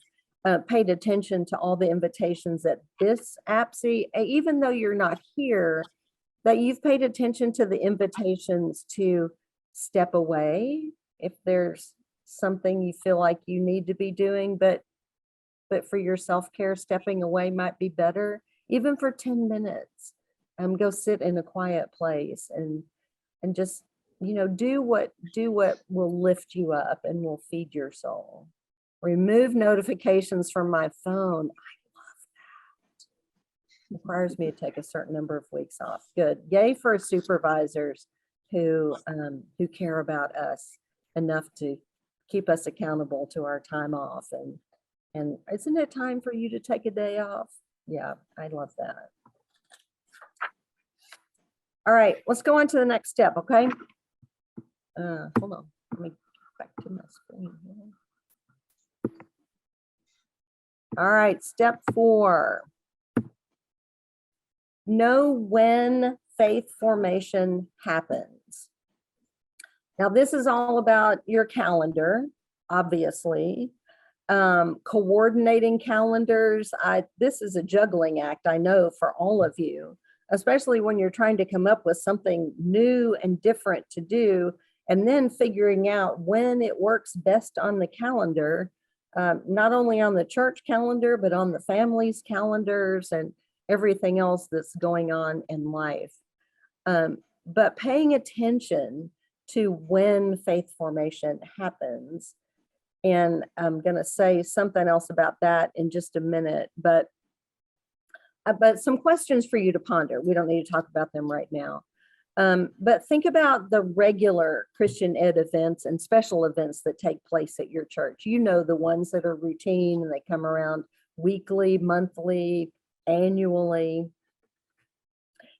Speaker 1: paid attention to all the invitations at this APCE, even though you're not here, that you've paid attention to the invitations to step away if there's something you feel like you need to be doing, but for your self-care, stepping away might be better, even for 10 minutes. Go sit in a quiet place and just, you know, do what will lift you up and will feed your soul. Remove notifications from my phone. Requires me to take a certain number of weeks off. Good. Yay for supervisors who care about us enough to keep us accountable to our time off. And isn't it time for you to take a day off? Yeah, I love that. All right, let's go on to the next step, okay? Hold on, let me get back to my screen here. All right, step 4. Know when faith formation happens. Now, this is all about your calendar, obviously. Coordinating calendars. This is a juggling act, I know, for all of you, especially when you're trying to come up with something new and different to do, and then figuring out when it works best on the calendar, not only on the church calendar, but on the family's calendars and everything else that's going on in life. But paying attention to when faith formation happens. And I'm going to say something else about that in just a minute, but some questions for you to ponder. We don't need to talk about them right now. But think about the regular Christian Ed events and special events that take place at your church. You know, the ones that are routine and they come around weekly, monthly, annually.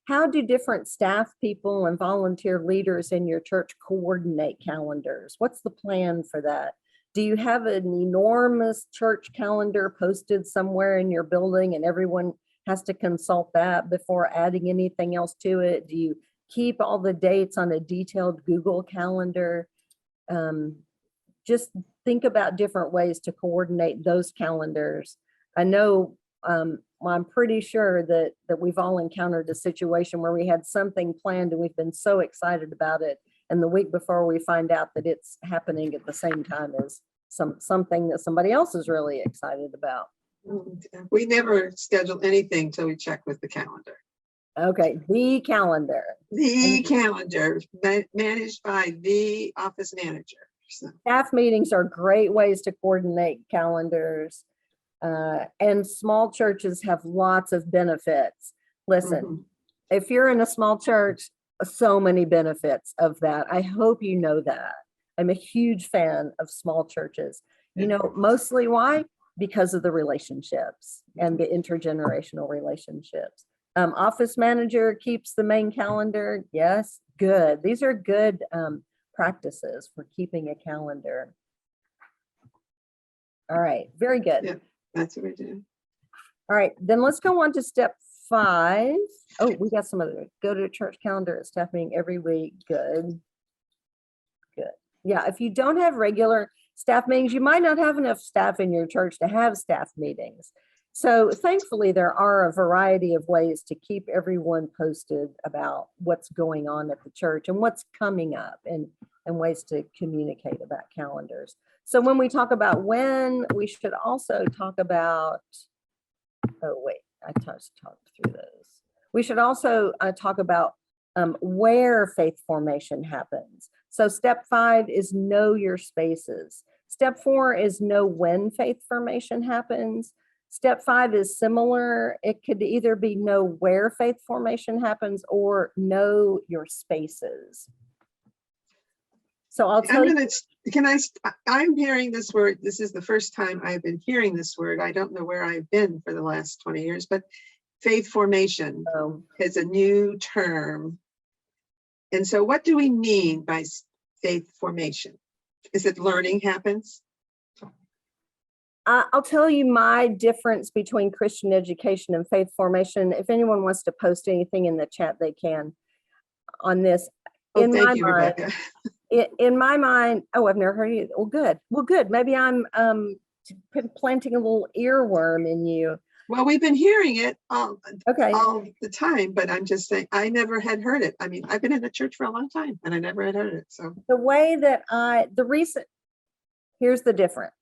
Speaker 1: How do different staff people and volunteer leaders in your church coordinate calendars? What's the plan for that? Do you have an enormous church calendar posted somewhere in your building and everyone has to consult that before adding anything else to it? Do you keep all the dates on a detailed Google calendar? Just think about different ways to coordinate those calendars. I know, well, I'm pretty sure that we've all encountered a situation where we had something planned and we've been so excited about it, and the week before we find out that it's happening at the same time as something that somebody else is really excited about.
Speaker 4: We never schedule anything till we check with the calendar.
Speaker 1: Okay, the calendar.
Speaker 4: The calendar managed by the office manager. So,
Speaker 1: Staff meetings are great ways to coordinate calendars. And small churches have lots of benefits. Listen, if you're in a small church, so many benefits of that. I hope you know that. I'm a huge fan of small churches. You know, mostly why? Because of the relationships and the intergenerational relationships. Office manager keeps the main calendar. Yes, good. These are good practices for keeping a calendar. All right, very good.
Speaker 4: Yeah. That's what we do.
Speaker 1: All right, then let's go on to step 5. Oh, we got some other. Go to a church calendar at staff meeting every week. Good. Good. Yeah, if you don't have regular staff meetings, you might not have enough staff in your church to have staff meetings. So thankfully, there are a variety of ways to keep everyone posted about what's going on at the church and what's coming up, and ways to communicate about calendars. So when we talk about when, we should also talk about, oh wait, I just talked through those. We should also talk about where faith formation happens. So step 5 is know your spaces. Step 4 is know when faith formation happens. Step 5 is similar. It could either be know where faith formation happens or know your spaces. So I'll tell you.
Speaker 4: I'm hearing this word. This is the first time I've been hearing this word. I don't know where I've been for the last 20 years, but faith formation is a new term. And so what do we mean by faith formation? Is it learning happens?
Speaker 1: I'll tell you my difference between Christian education and faith formation. If anyone wants to post anything in the chat, they can on this.
Speaker 4: Oh, thank you, Rebecca.
Speaker 1: In my mind, oh, I've never heard of you. Well, good. Well, good. Maybe I'm planting a little earworm in you.
Speaker 4: Well, we've been hearing it all
Speaker 1: the
Speaker 4: time, but I'm just saying I never had heard it. I mean, I've been in the church for a long time and I never had heard it. So
Speaker 1: the way that here's the difference.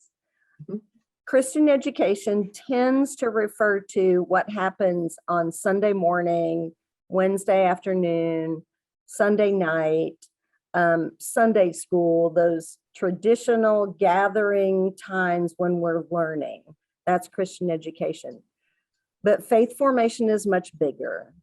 Speaker 1: Christian education tends to refer to what happens on Sunday morning, Wednesday afternoon, Sunday night, Sunday school, those traditional gathering times when we're learning. That's Christian education. But faith formation is much bigger.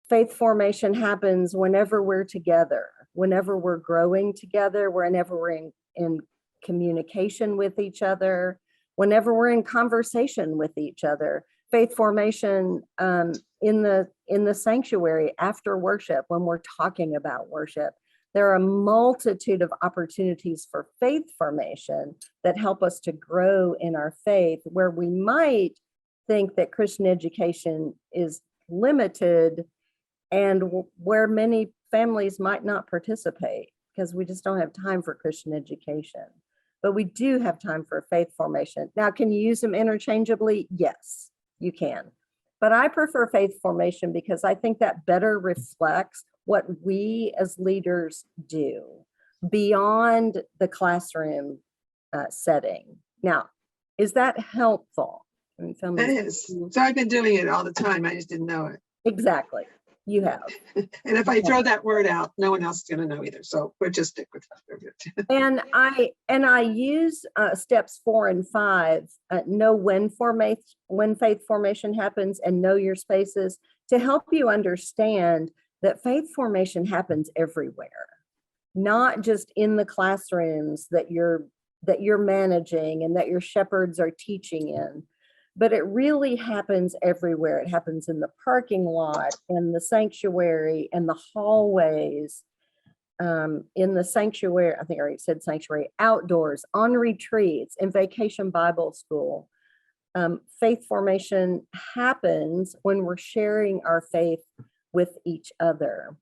Speaker 1: Faith formation happens whenever we're together, whenever we're growing together, whenever we're in communication with each other, whenever we're in conversation with each other. Faith formation in the sanctuary after worship, when we're talking about worship. There are a multitude of opportunities for faith formation that help us to grow in our faith, where we might think that Christian education is limited and where many families might not participate because we just don't have time for Christian education. But we do have time for faith formation. Now, can you use them interchangeably? Yes, you can. But I prefer faith formation because I think that better reflects what we as leaders do beyond the classroom setting. Now, is that helpful?
Speaker 4: It is. So I've been doing it all the time. I just didn't know it.
Speaker 1: Exactly. You have.
Speaker 4: And if I throw that word out, no one else is going to know either. So we'll just stick with it.
Speaker 1: And I use steps 4 and 5, know when faith formation happens and know your spaces, to help you understand that faith formation happens everywhere, not just in the classrooms that you're managing and that your shepherds are teaching in, but it really happens everywhere. It happens in the parking lot, in the sanctuary, in the hallways, in the sanctuary, I think I already said sanctuary, outdoors, on retreats, in vacation Bible school. Faith formation happens when we're sharing our faith with each other.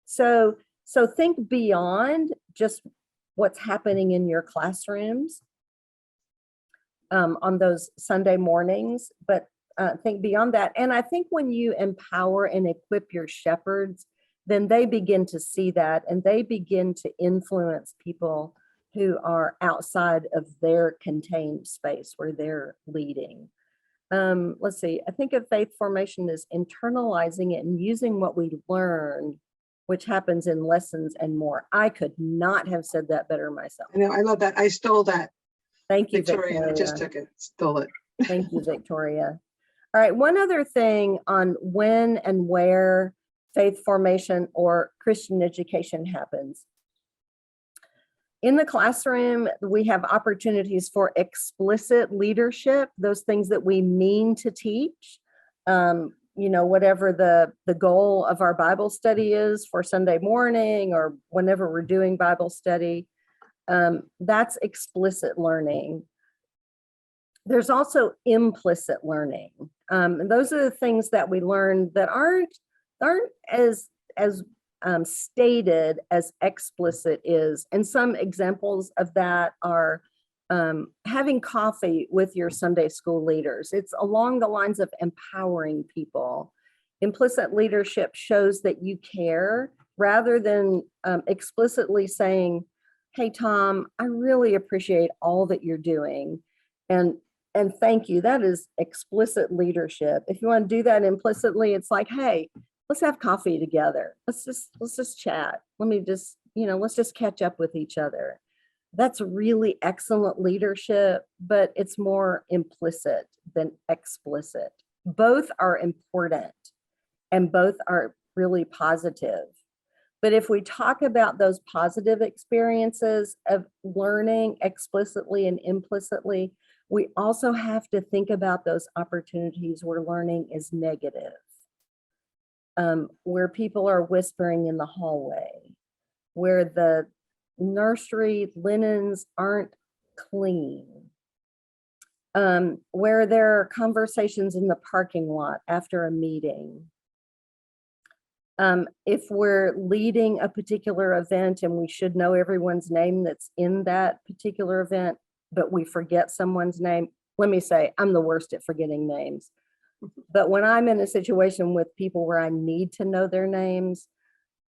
Speaker 1: So think beyond just what's happening in your classrooms on those Sunday mornings, but think beyond that. And I think when you empower and equip your shepherds, then they begin to see that and they begin to influence people who are outside of their contained space where they're leading. Let's see, I think of faith formation as internalizing it and using what we learned, which happens in lessons and more. I could not have said that better myself.
Speaker 4: I know, I love that. I stole that.
Speaker 1: Thank you,
Speaker 4: Victoria. I just
Speaker 1: Victoria.
Speaker 4: took it, stole it.
Speaker 1: Thank you, Victoria. All right, one other thing on when and where faith formation or Christian education happens. In the classroom, we have opportunities for explicit leadership, those things that we mean to teach. Whatever the goal of our Bible study is for Sunday morning or whenever we're doing Bible study, that's explicit learning. There's also implicit learning. And those are the things that we learn that aren't as stated as explicit is. And some examples of that are having coffee with your Sunday school leaders. It's along the lines of empowering people. Implicit leadership shows that you care rather than explicitly saying, hey, Tom, I really appreciate all that you're doing. And thank you. That is explicit leadership. If you want to do that implicitly, it's like, hey, let's have coffee together. Let's just chat. Let's just catch up with each other. That's really excellent leadership, but it's more implicit than explicit. Both are important and both are really positive. But if we talk about those positive experiences of learning explicitly and implicitly, we also have to think about those opportunities where learning is negative. Where people are whispering in the hallway, where the nursery linens aren't clean, where there are conversations in the parking lot after a meeting. If we're leading a particular event and we should know everyone's name that's in that particular event, but we forget someone's name, let me say, I'm the worst at forgetting names. But when I'm in a situation with people where I need to know their names,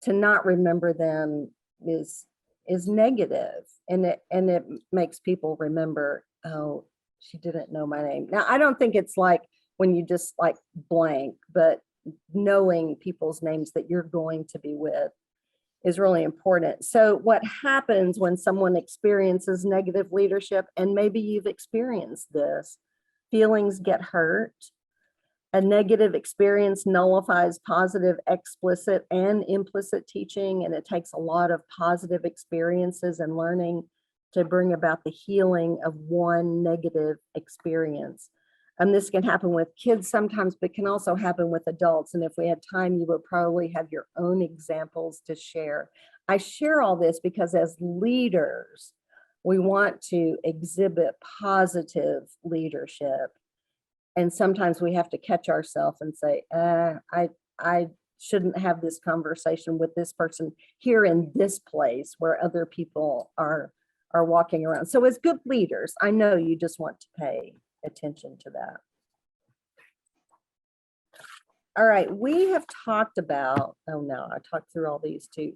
Speaker 1: to not remember them is negative, and it makes people remember, oh, she didn't know my name. Now, I don't think it's like when you just like blank, but knowing people's names that you're going to be with is really important. So what happens when someone experiences negative leadership, and maybe you've experienced this, feelings get hurt. A negative experience nullifies positive, explicit, and implicit teaching, and it takes a lot of positive experiences and learning to bring about the healing of one negative experience. And this can happen with kids sometimes, but can also happen with adults. And if we had time, you would probably have your own examples to share. I share all this because as leaders, we want to exhibit positive leadership. And sometimes we have to catch ourselves and say, I shouldn't have this conversation with this person here in this place where other people are walking around. So as good leaders, I know you just want to pay attention to that. All right, we have talked about, oh no, I talked through all these too.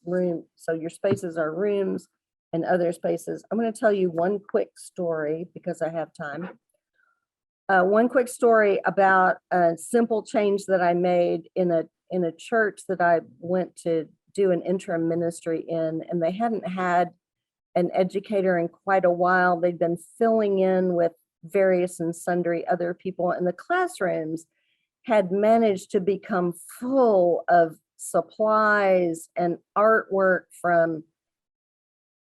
Speaker 1: Room. So your spaces are rooms and other spaces. I'm going to tell you one quick story because I have time. One quick story about a simple change that I made in a church that I went to do an interim ministry in, and they hadn't had an educator in quite a while. They'd been filling in with various and sundry other people, and the classrooms had managed to become full of supplies and artwork from,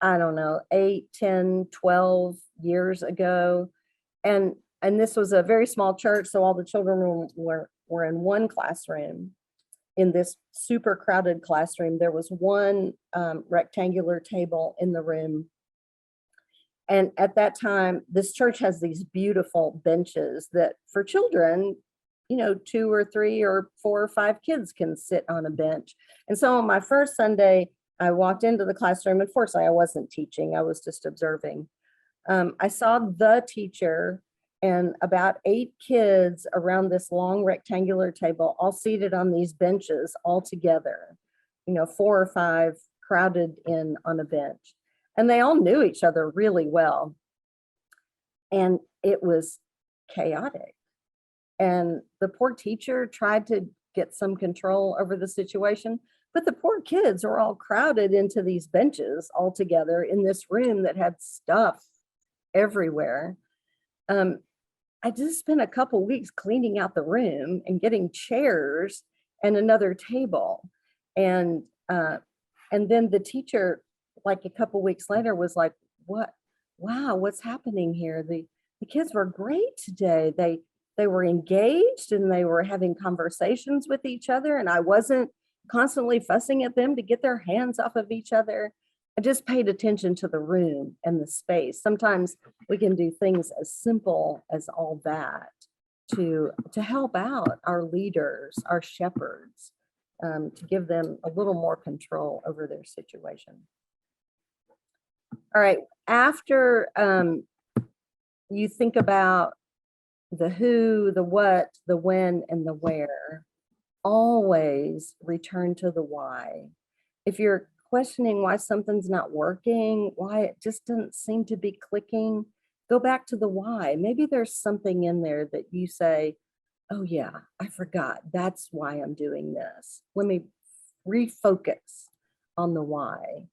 Speaker 1: I don't know, 8, 10, 12 years ago. And this was a very small church, so all the children were in one classroom. In this super crowded classroom, there was one rectangular table in the room. And at that time, this church has these beautiful benches that for children, 2 or 3 or 4 or 5 kids can sit on a bench. And so on my first Sunday, I walked into the classroom. Unfortunately, I wasn't teaching, I was just observing. I saw the teacher and about 8 kids around this long rectangular table, all seated on these benches all together, 4 or 5 crowded in on a bench. And they all knew each other really well. And it was chaotic. And the poor teacher tried to get some control over the situation, but the poor kids were all crowded into these benches all together in this room that had stuff everywhere. I just spent a couple weeks cleaning out the room and getting chairs and another table. And then the teacher, like a couple weeks later, was like, wow, what's happening here? The kids were great today. They were engaged and they were having conversations with each other, and I wasn't constantly fussing at them to get their hands off of each other. I just paid attention to the room and the space. Sometimes we can do things as simple as all that to help out our leaders, our shepherds, to give them a little more control over their situation. All right, after you think about the who, the what, the when, and the where, always return to the why. If you're questioning why something's not working, why it just doesn't seem to be clicking, go back to the why. Maybe there's something in there that you say, oh yeah, I forgot. That's why I'm doing this. Let me refocus on the why.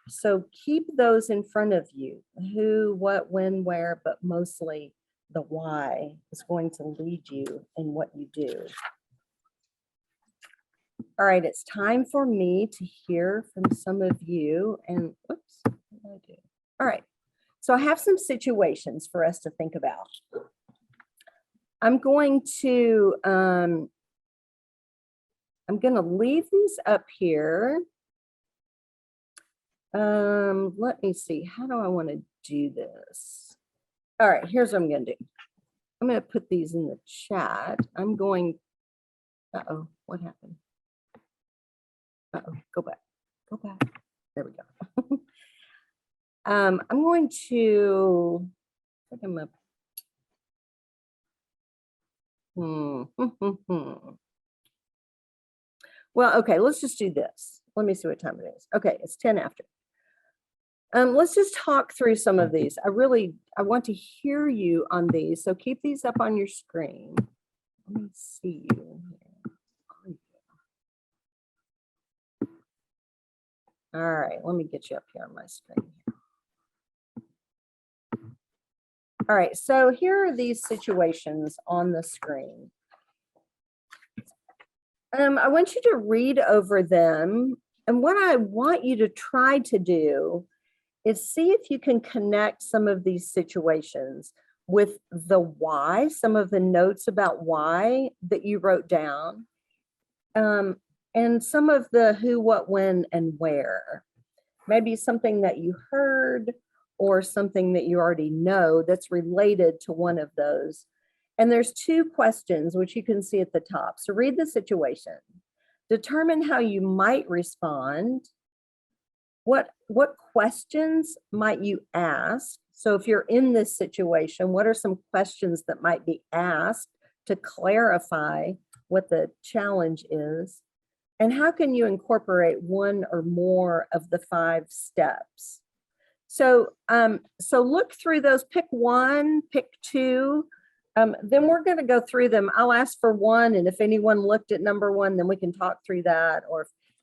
Speaker 1: So keep those in front of you. Who, what, when, where, but mostly the why is going to lead you in what you do. All right, it's time for me to hear from some of you. And oops, what did I do? All right, so I have some situations for us to think about. I'm going to leave these up here. Let me see, how do I want to do this? All right, here's what I'm going to do. I'm going to put these in the chat. I'm going, uh-oh, what happened? Uh-oh, go back. There we go. I'm going to, I think I'm up. Well, okay, let's just do this. Let me see what time it is. Okay, it's 10 after. Let's just talk through some of these. I want to hear you on these. So keep these up on your screen. Let me see you here. All right, let me get you up here on my screen. All right, so here are these situations on the screen. I want you to read over them. And what I want you to try to do is see if you can connect some of these situations with the why, some of the notes about why that you wrote down. and some of the who, what, when, and where. Maybe something that you heard or something that you already know that's related to one of those. And there's 2 questions, which you can see at the top. So read the situation. Determine how you might respond. What questions might you ask? So if you're in this situation, what are some questions that might be asked to clarify what the challenge is? And how can you incorporate one or more of the 5 steps? So, so look through those, pick 1, pick 2. Then we're going to go through them. I'll ask for 1, and if anyone looked at number 1, then we can talk through that,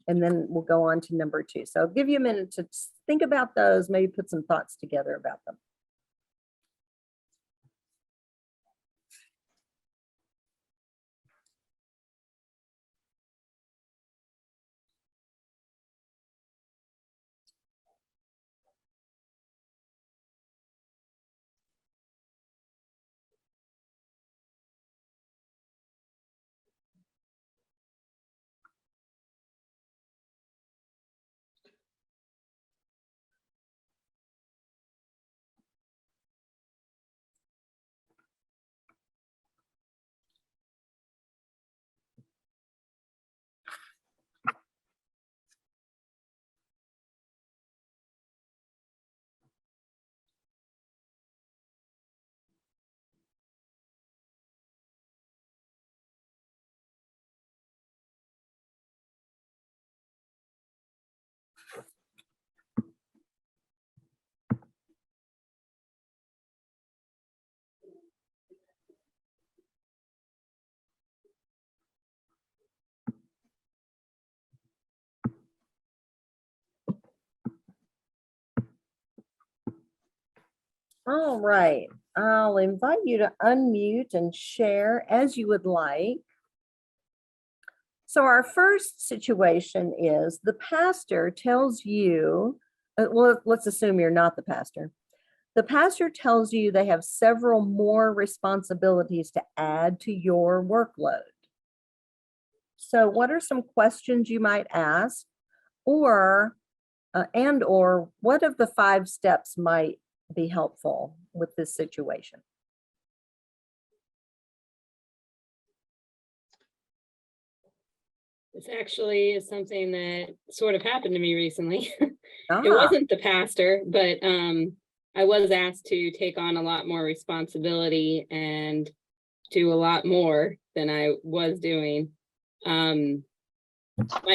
Speaker 1: and then we'll go on to number 2. So I'll give you a minute to think about those, maybe put some thoughts together about them. All right, I'll invite you to unmute and share as you would like. So our first situation is the pastor tells you, well, let's assume you're not the pastor. The pastor tells you they have several more responsibilities to add to your workload. So what are some questions you might ask, or what of the 5 steps might be helpful with this situation?
Speaker 7: This actually is something that sort of happened to me recently. It
Speaker 1: Ah,
Speaker 7: wasn't the pastor, but I was asked to take on a lot more responsibility and do a lot more than I was doing. My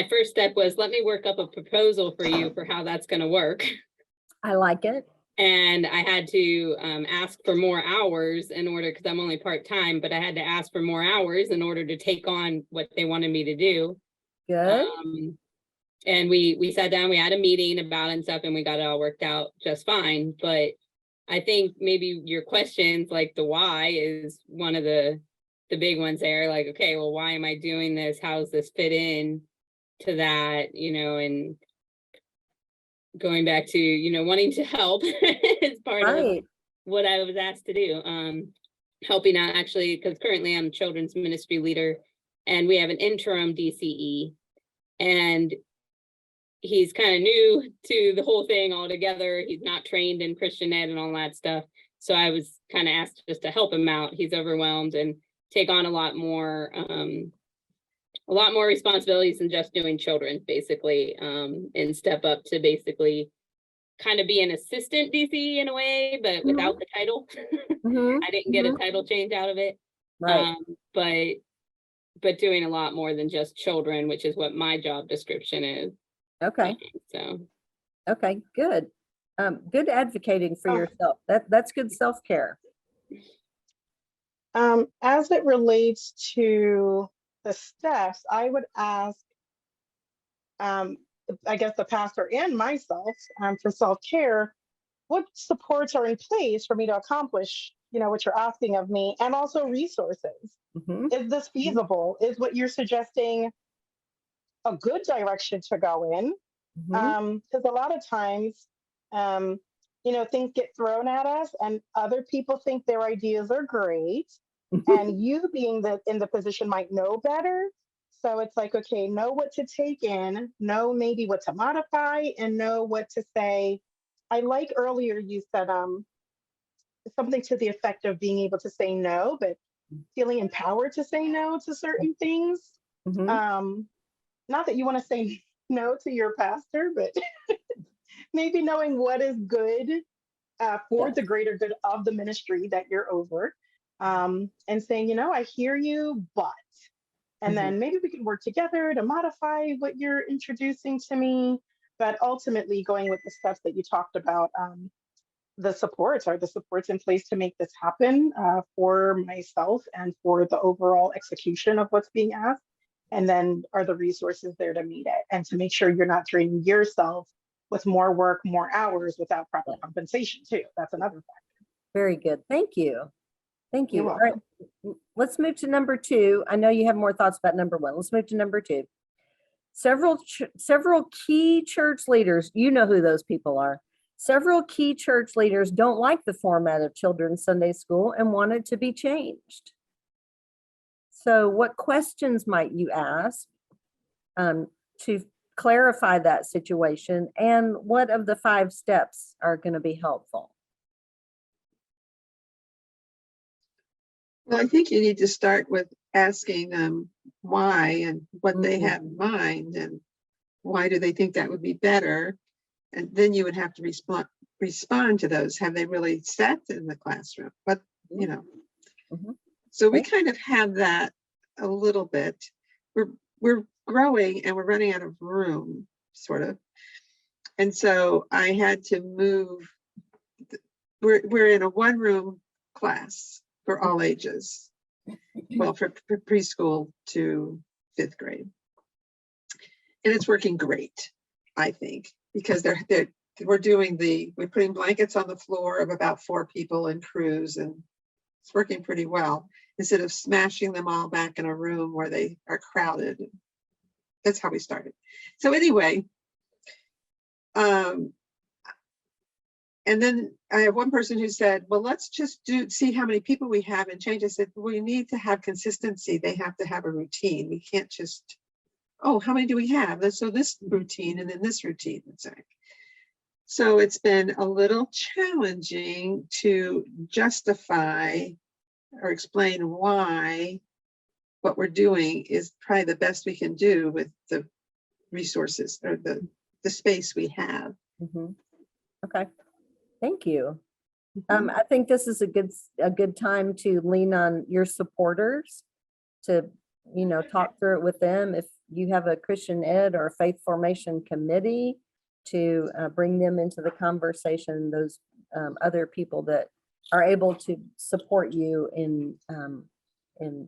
Speaker 7: first step was, let me work up a proposal for you for how that's going to work.
Speaker 1: I like it.
Speaker 7: And I had to ask for more hours in order, because I'm only part-time, but I had to ask for more hours in order to take on what they wanted me to do.
Speaker 1: Good.
Speaker 7: And we sat down, we had a meeting about it and stuff, and we got it all worked out just fine. But I think maybe your questions, like the why, is one of the big ones there. Like, okay, well, why am I doing this? How does this fit in to that? And going back to, wanting to help is part of
Speaker 1: Right.
Speaker 7: what I was asked to do. Helping out, actually, because currently I'm children's ministry leader, and we have an interim DCE, and he's kind of new to the whole thing altogether. He's not trained in Christian ed and all that stuff. So I was kind of asked just to help him out. He's overwhelmed and take on a lot more responsibilities than just doing children, basically, and step up to basically kind of be an assistant DC in a way, but without the title. I didn't get a title change out of it.
Speaker 1: Right.
Speaker 7: But doing a lot more than just children, which is what my job description is.
Speaker 1: Okay.
Speaker 7: So.
Speaker 1: Okay, good. Good advocating for yourself. That's good self-care.
Speaker 8: As it relates to the steps, I would ask, I guess, the pastor and myself, for self-care, what supports are in place for me to accomplish, what you're asking of me, and also resources. Is this feasible? Is what you're suggesting a good direction to go in? Because a lot of times, things get thrown at us, and other people think their ideas are great, and you being in the position might know better. So it's like, okay, know what to take in, know maybe what to modify, and know what to say. I like earlier you said something to the effect of being able to say no, but feeling empowered to say no to certain things.
Speaker 1: Mhm.
Speaker 8: Not that you want to say no to your pastor, but maybe knowing what is good for
Speaker 1: Yeah.
Speaker 8: the greater good of the ministry that you're over, and saying, you know, I hear you, but, and
Speaker 1: Mhm.
Speaker 8: then maybe we can work together to modify what you're introducing to me. But ultimately, going with the steps that you talked about, the supports are the supports in place to make this happen for myself and for the overall execution of what's being asked. And then are the resources there to meet it and to make sure you're not draining yourself with more work, more hours without proper compensation too. That's another factor.
Speaker 1: Very good. Thank you. Thank
Speaker 8: You're
Speaker 1: you. All right. Let's move to number 2. I know you have more thoughts about number 1. Let's move to number 2. Several key church leaders, you know who those people are. Several key church leaders don't like the format of children's Sunday school and want it to be changed. So what questions might you ask to clarify that situation? And what of the 5 steps are going to be helpful?
Speaker 4: Well, I think you need to start with asking them why and what they
Speaker 1: Mhm.
Speaker 4: have in mind and why do they think that would be better. And then you would have to respond to those. Have they really sat in the classroom? But, you know,
Speaker 1: Mhm.
Speaker 4: so we
Speaker 1: Okay.
Speaker 4: kind of have that a little bit. We're growing and we're running out of room, sort of. And so I had to move. We're in a 1-room class for all ages. Well, for preschool to 5th grade. And it's working great, I think, because we're putting blankets on the floor of about 4 people in crews, and it's working pretty well instead of smashing them all back in a room where they are crowded. That's how we started. So anyway, and then I have one person who said, well, let's just see how many people we have and change. I said, we need to have consistency. They have to have a routine. We can't just, oh, how many do we have? So this routine and then this routine. So it's been a little challenging to justify or explain why what we're doing is probably the best we can do with the resources or the space we have.
Speaker 1: Mhm. Okay. Thank you.
Speaker 4: Mhm.
Speaker 1: I think this is a good time to lean on your supporters to, talk through it with them. If you have a Christian ed or a faith formation committee, to bring them into the conversation, those other people that are able to support you in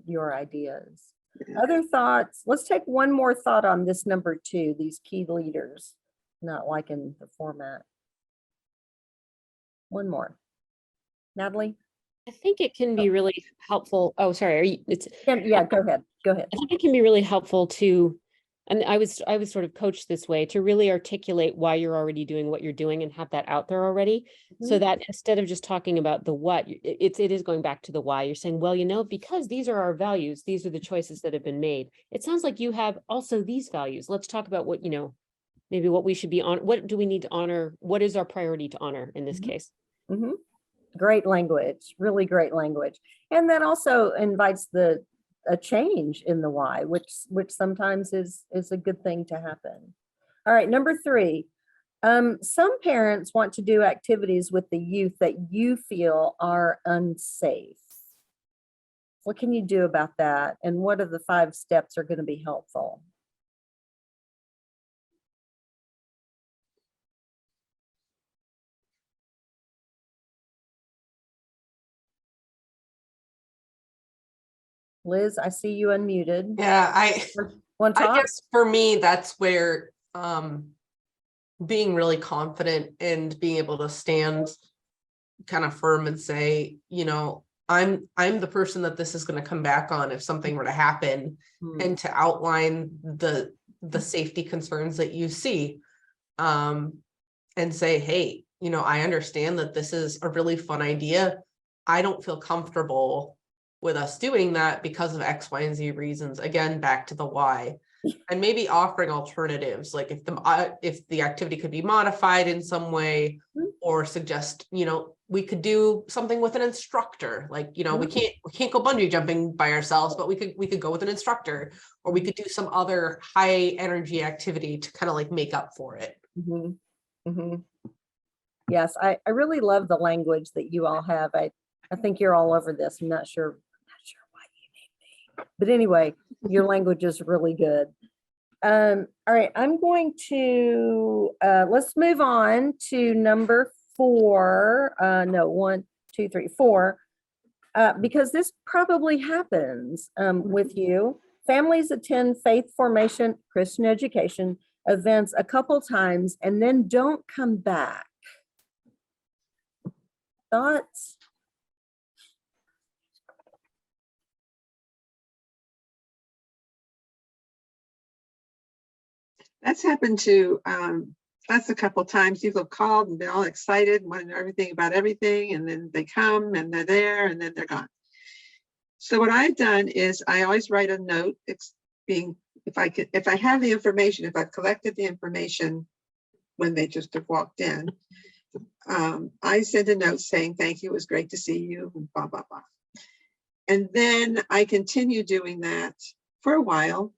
Speaker 1: your ideas.
Speaker 4: Yeah.
Speaker 1: Other thoughts? Let's take one more thought on this number 2, these key leaders not liking the format. One more. Natalie?
Speaker 3: I think it can be really helpful. Oh, sorry.
Speaker 1: Yeah, go ahead. Go ahead.
Speaker 3: I think it can be really helpful to, and I was sort of coached this way to really articulate why you're already doing what you're doing and have that out there already. So
Speaker 1: Mhm.
Speaker 3: that instead of just talking about the what, it is going back to the why. You're saying, well, because these are our values, these are the choices that have been made. It sounds like you have also these values. Let's talk about what, maybe what we should be on. What do we need to honor? What is our priority to honor in this case?
Speaker 1: Mhm. Great language, really great language. And that also invites a change in the why, which sometimes is a good thing to happen. All right, number 3. Some parents want to do activities with the youth that you feel are unsafe. What can you do about that? And what of the 5 steps are going to be helpful? Liz, I see you unmuted.
Speaker 5: Yeah,
Speaker 1: Want to
Speaker 5: I
Speaker 1: talk?
Speaker 5: guess for me, that's where being really confident and being able to stand kind of firm and say, I'm the person that this is going to come back on if something were to happen, and to outline the safety concerns that you see, and say, hey, I understand that this is a really fun idea. I don't feel comfortable with us doing that because of X, Y, and Z reasons. Again, back to the why. And maybe offering alternatives, like if the activity could be modified in some way, or suggest, we could do something with an instructor. Like, we can't go bungee jumping by ourselves, but we could go with an instructor, or we could do some other high energy activity to kind of like make up for it.
Speaker 1: Yes, I really love the language that you all have. I think you're all over this. I'm not sure why you need me. But anyway, your language is really good. All right, I'm going to, let's move on to number 4. No, 1, 2, 3, 4, because this probably happens with you. Families attend faith formation, Christian education events a couple times and then don't come back. Thoughts?
Speaker 4: That's happened to us a couple times. People have called and been all excited and want to know everything about everything, and then they come and they're there and then they're gone. So what I've done is I always write a note. It's being, if I have the information, if I've collected the information when they just have walked in, I send a note saying, thank you, it was great to see you, and blah, blah, blah. And then I continue doing that for a while,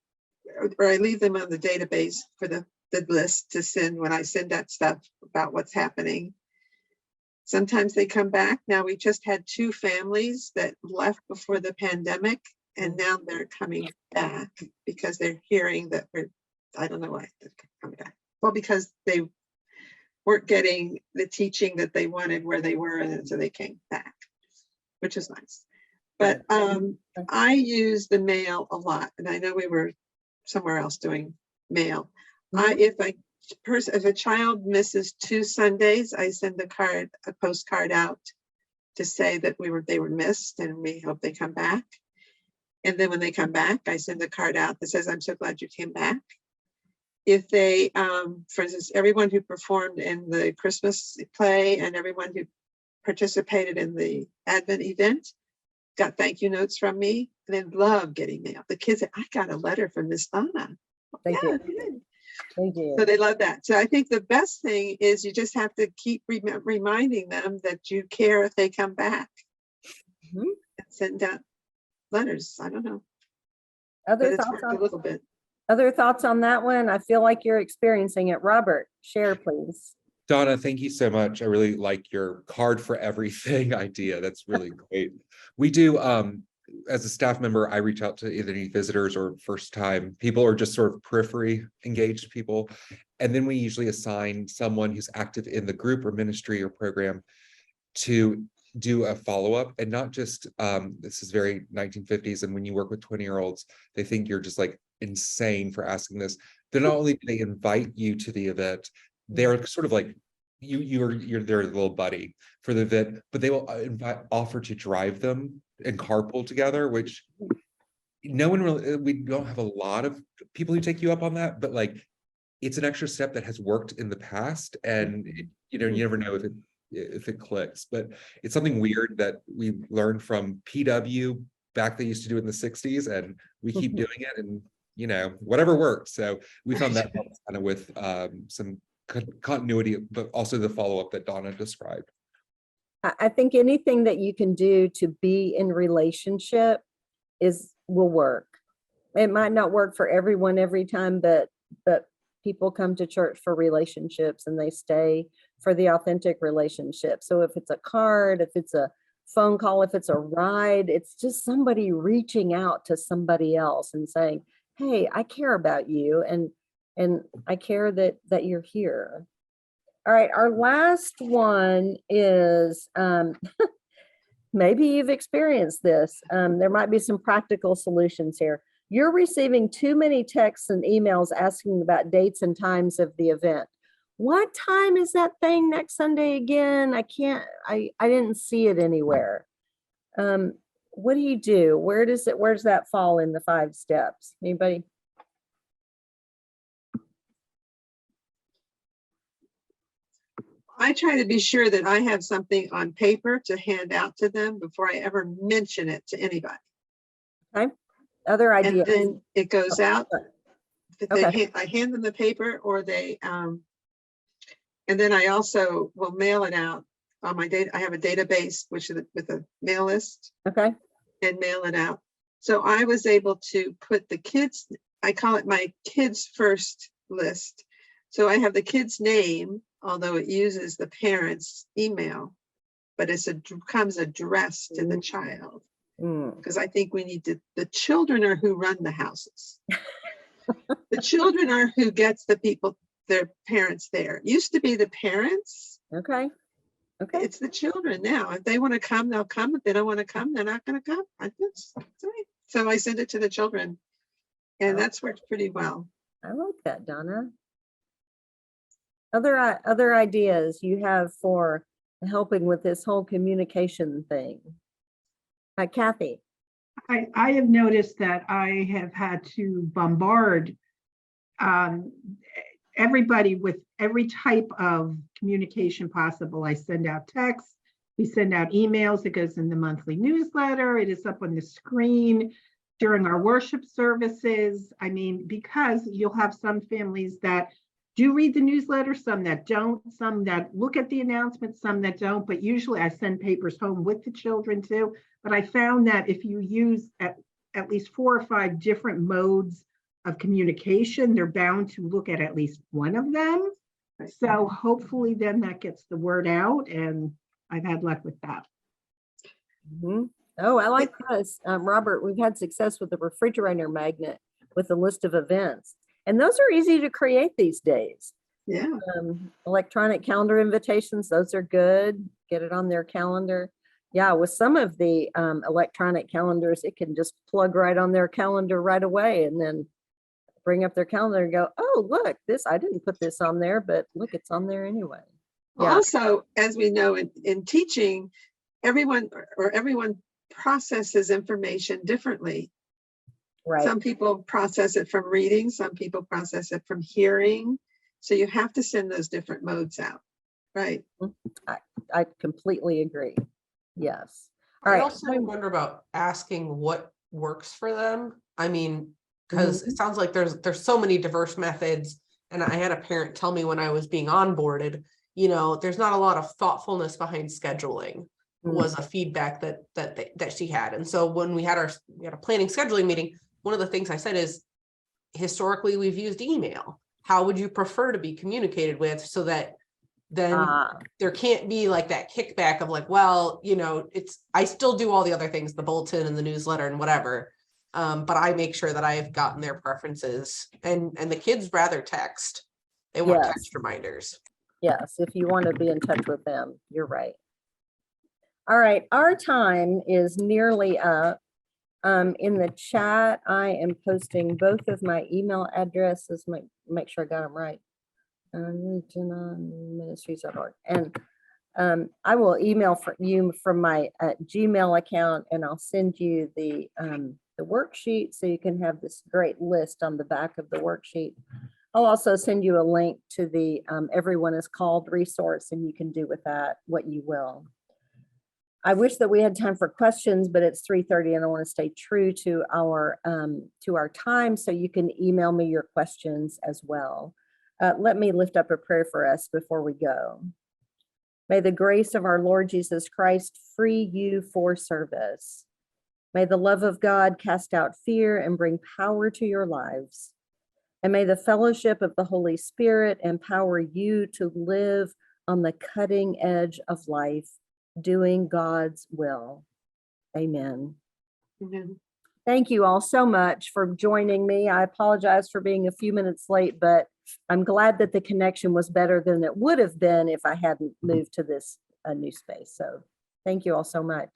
Speaker 4: or I leave them on the database for the list to send when I send that stuff about what's happening. Sometimes they come back. Now we just had 2 families that left before the pandemic, and now they're coming back because they're hearing that I don't know why they're coming back. Well, because they weren't getting the teaching that they wanted where they were, and so they came back, which is nice. But I use the mail a lot, and I know we were somewhere else doing mail. If a child misses 2 Sundays, I send a postcard out to say that they were missed and we hope they come back. And then when they come back, I send a card out that says, I'm so glad you came back. If they, for instance, everyone who performed in the Christmas play and everyone who participated in the Advent event got thank you notes from me, and they love getting mail. The kids say, I got a letter from Miss Donna.
Speaker 1: Thank
Speaker 4: Yeah,
Speaker 1: you. Thank you.
Speaker 4: so they love that. So I think the best thing is you just have to keep reminding them that you care if they come back. And send out letters. I don't know.
Speaker 1: Other
Speaker 4: But it's
Speaker 1: thoughts
Speaker 4: worked a little bit.
Speaker 1: Other thoughts on that one? I feel like you're experiencing it. Robert, share, please.
Speaker 9: Donna, thank you so much. I really like your card for everything idea. That's really great. We do, as a staff member, I reach out to either any visitors or first time people or just sort of periphery engaged people. And then we usually assign someone who's active in the group or ministry or program to do a follow-up, and not just, this is very 1950s. And when you work with 20-year-olds, they think you're just like insane for asking this. Then not only do they invite you to the event, they're sort of like you're their little buddy for the event, but they will offer to drive them and carpool together, which no one really, we don't have a lot of people who take you up on that, but like it's an extra step that has worked in the past, and you never know if it clicks. But it's something weird that we learned from PW back, they used to do it in the 60s, and we keep doing it, and whatever works. So we found that helps kind of with some continuity, but also the follow-up that Donna described.
Speaker 1: I think anything that you can do to be in relationship will work. It might not work for everyone every time, but people come to church for relationships, and they stay for the authentic relationship. So if it's a card, if it's a phone call, if it's a ride, it's just somebody reaching out to somebody else and saying, hey, I care about you, and I care that you're here. All right, our last one is, maybe you've experienced this. There might be some practical solutions here. You're receiving too many texts and emails asking about dates and times of the event. What time is that thing next Sunday again? I didn't see it anywhere. What do you do? Where does that fall in the 5 steps? Anybody?
Speaker 4: I try to be sure that I have something on paper to hand out to them before I ever mention it to anybody.
Speaker 1: Other
Speaker 4: And
Speaker 1: ideas?
Speaker 4: then it goes out.
Speaker 1: Okay.
Speaker 4: I hand them the paper, or they, and then I also will mail it out on my data. I have a database, which is with a mail list,
Speaker 1: Okay.
Speaker 4: and mail it out. So I was able to put the kids, I call it my kids first list. So I have the kid's name, although it uses the parents' email, but it comes addressed to the child. Because I think we need to, the children are who run the houses. The children are who gets the people, their parents there. It used to be the parents.
Speaker 1: Okay. Okay.
Speaker 4: It's the children now. If they want to come, they'll come. If they don't want to come, they're not going to come. So I send it to the children, and that's worked pretty well.
Speaker 1: I like that, Donna. Other ideas you have for helping with this whole communication thing? Kathy.
Speaker 6: I have noticed that I have had to bombard everybody with every type of communication possible. I send out texts, we send out emails, it goes in the monthly newsletter, it is up on the screen during our worship services. I mean, because you'll have some families that do read the newsletter, some that don't, some that look at the announcements, some that don't, but usually I send papers home with the children too. But I found that if you use at least 4 or 5 different modes of communication, they're bound to look at least one of them. So hopefully then that gets the word out, and I've had luck with that.
Speaker 1: Oh, I like this. Robert, we've had success with the refrigerator magnet with a list of events. And those are easy to create these days.
Speaker 4: Yeah.
Speaker 1: Electronic calendar invitations, those are good. Get it on their calendar. Yeah, with some of the electronic calendars, it can just plug right on their calendar right away and then bring up their calendar and go, oh, look, this, I didn't put this on there, but look, it's on there anyway. Yeah.
Speaker 4: Also, as we know in teaching, everyone processes information differently.
Speaker 1: Right.
Speaker 4: Some people process it from reading, some people process it from hearing. So you have to send those different modes out, right?
Speaker 1: I completely agree. Yes. All
Speaker 5: I
Speaker 1: right.
Speaker 5: also wonder about asking what works for them. I mean, because it sounds like there's so many diverse methods. And I had a parent tell me when I was being onboarded, you know, there's not a lot of thoughtfulness behind scheduling. Was a feedback that she had. And so when we had a planning scheduling meeting, one of the things I said is, historically we've used email. How would you prefer to be communicated with, so that then there can't be like that kickback of like, well, you know, I still do all the other things, the bulletin and the newsletter and whatever. But I make sure that I've gotten their preferences, and the kids rather text. They want text reminders.
Speaker 1: Yes, if you want to be in touch with them, you're right. All right, our time is nearly up. In the chat, I am posting both of my email addresses. Make sure I got them right. Ministries.org. And I will email for you from my Gmail account, and I'll send you the worksheet so you can have this great list on the back of the worksheet. I'll also send you a link to the Everyone is Called resource, and you can do with that what you will. I wish that we had time for questions, but it's 3:30 and I want to stay true to our time, so you can email me your questions as well. Let me lift up a prayer for us before we go. May the grace of our Lord Jesus Christ free you for service. May the love of God cast out fear and bring power to your lives. And may the fellowship of the Holy Spirit empower you to live on the cutting edge of life, doing God's will. Amen.
Speaker 4: Amen.
Speaker 1: Thank you all so much for joining me. I apologize for being a few minutes late, but I'm glad that the connection was better than it would have been if I hadn't moved to this new space. So thank you all so much.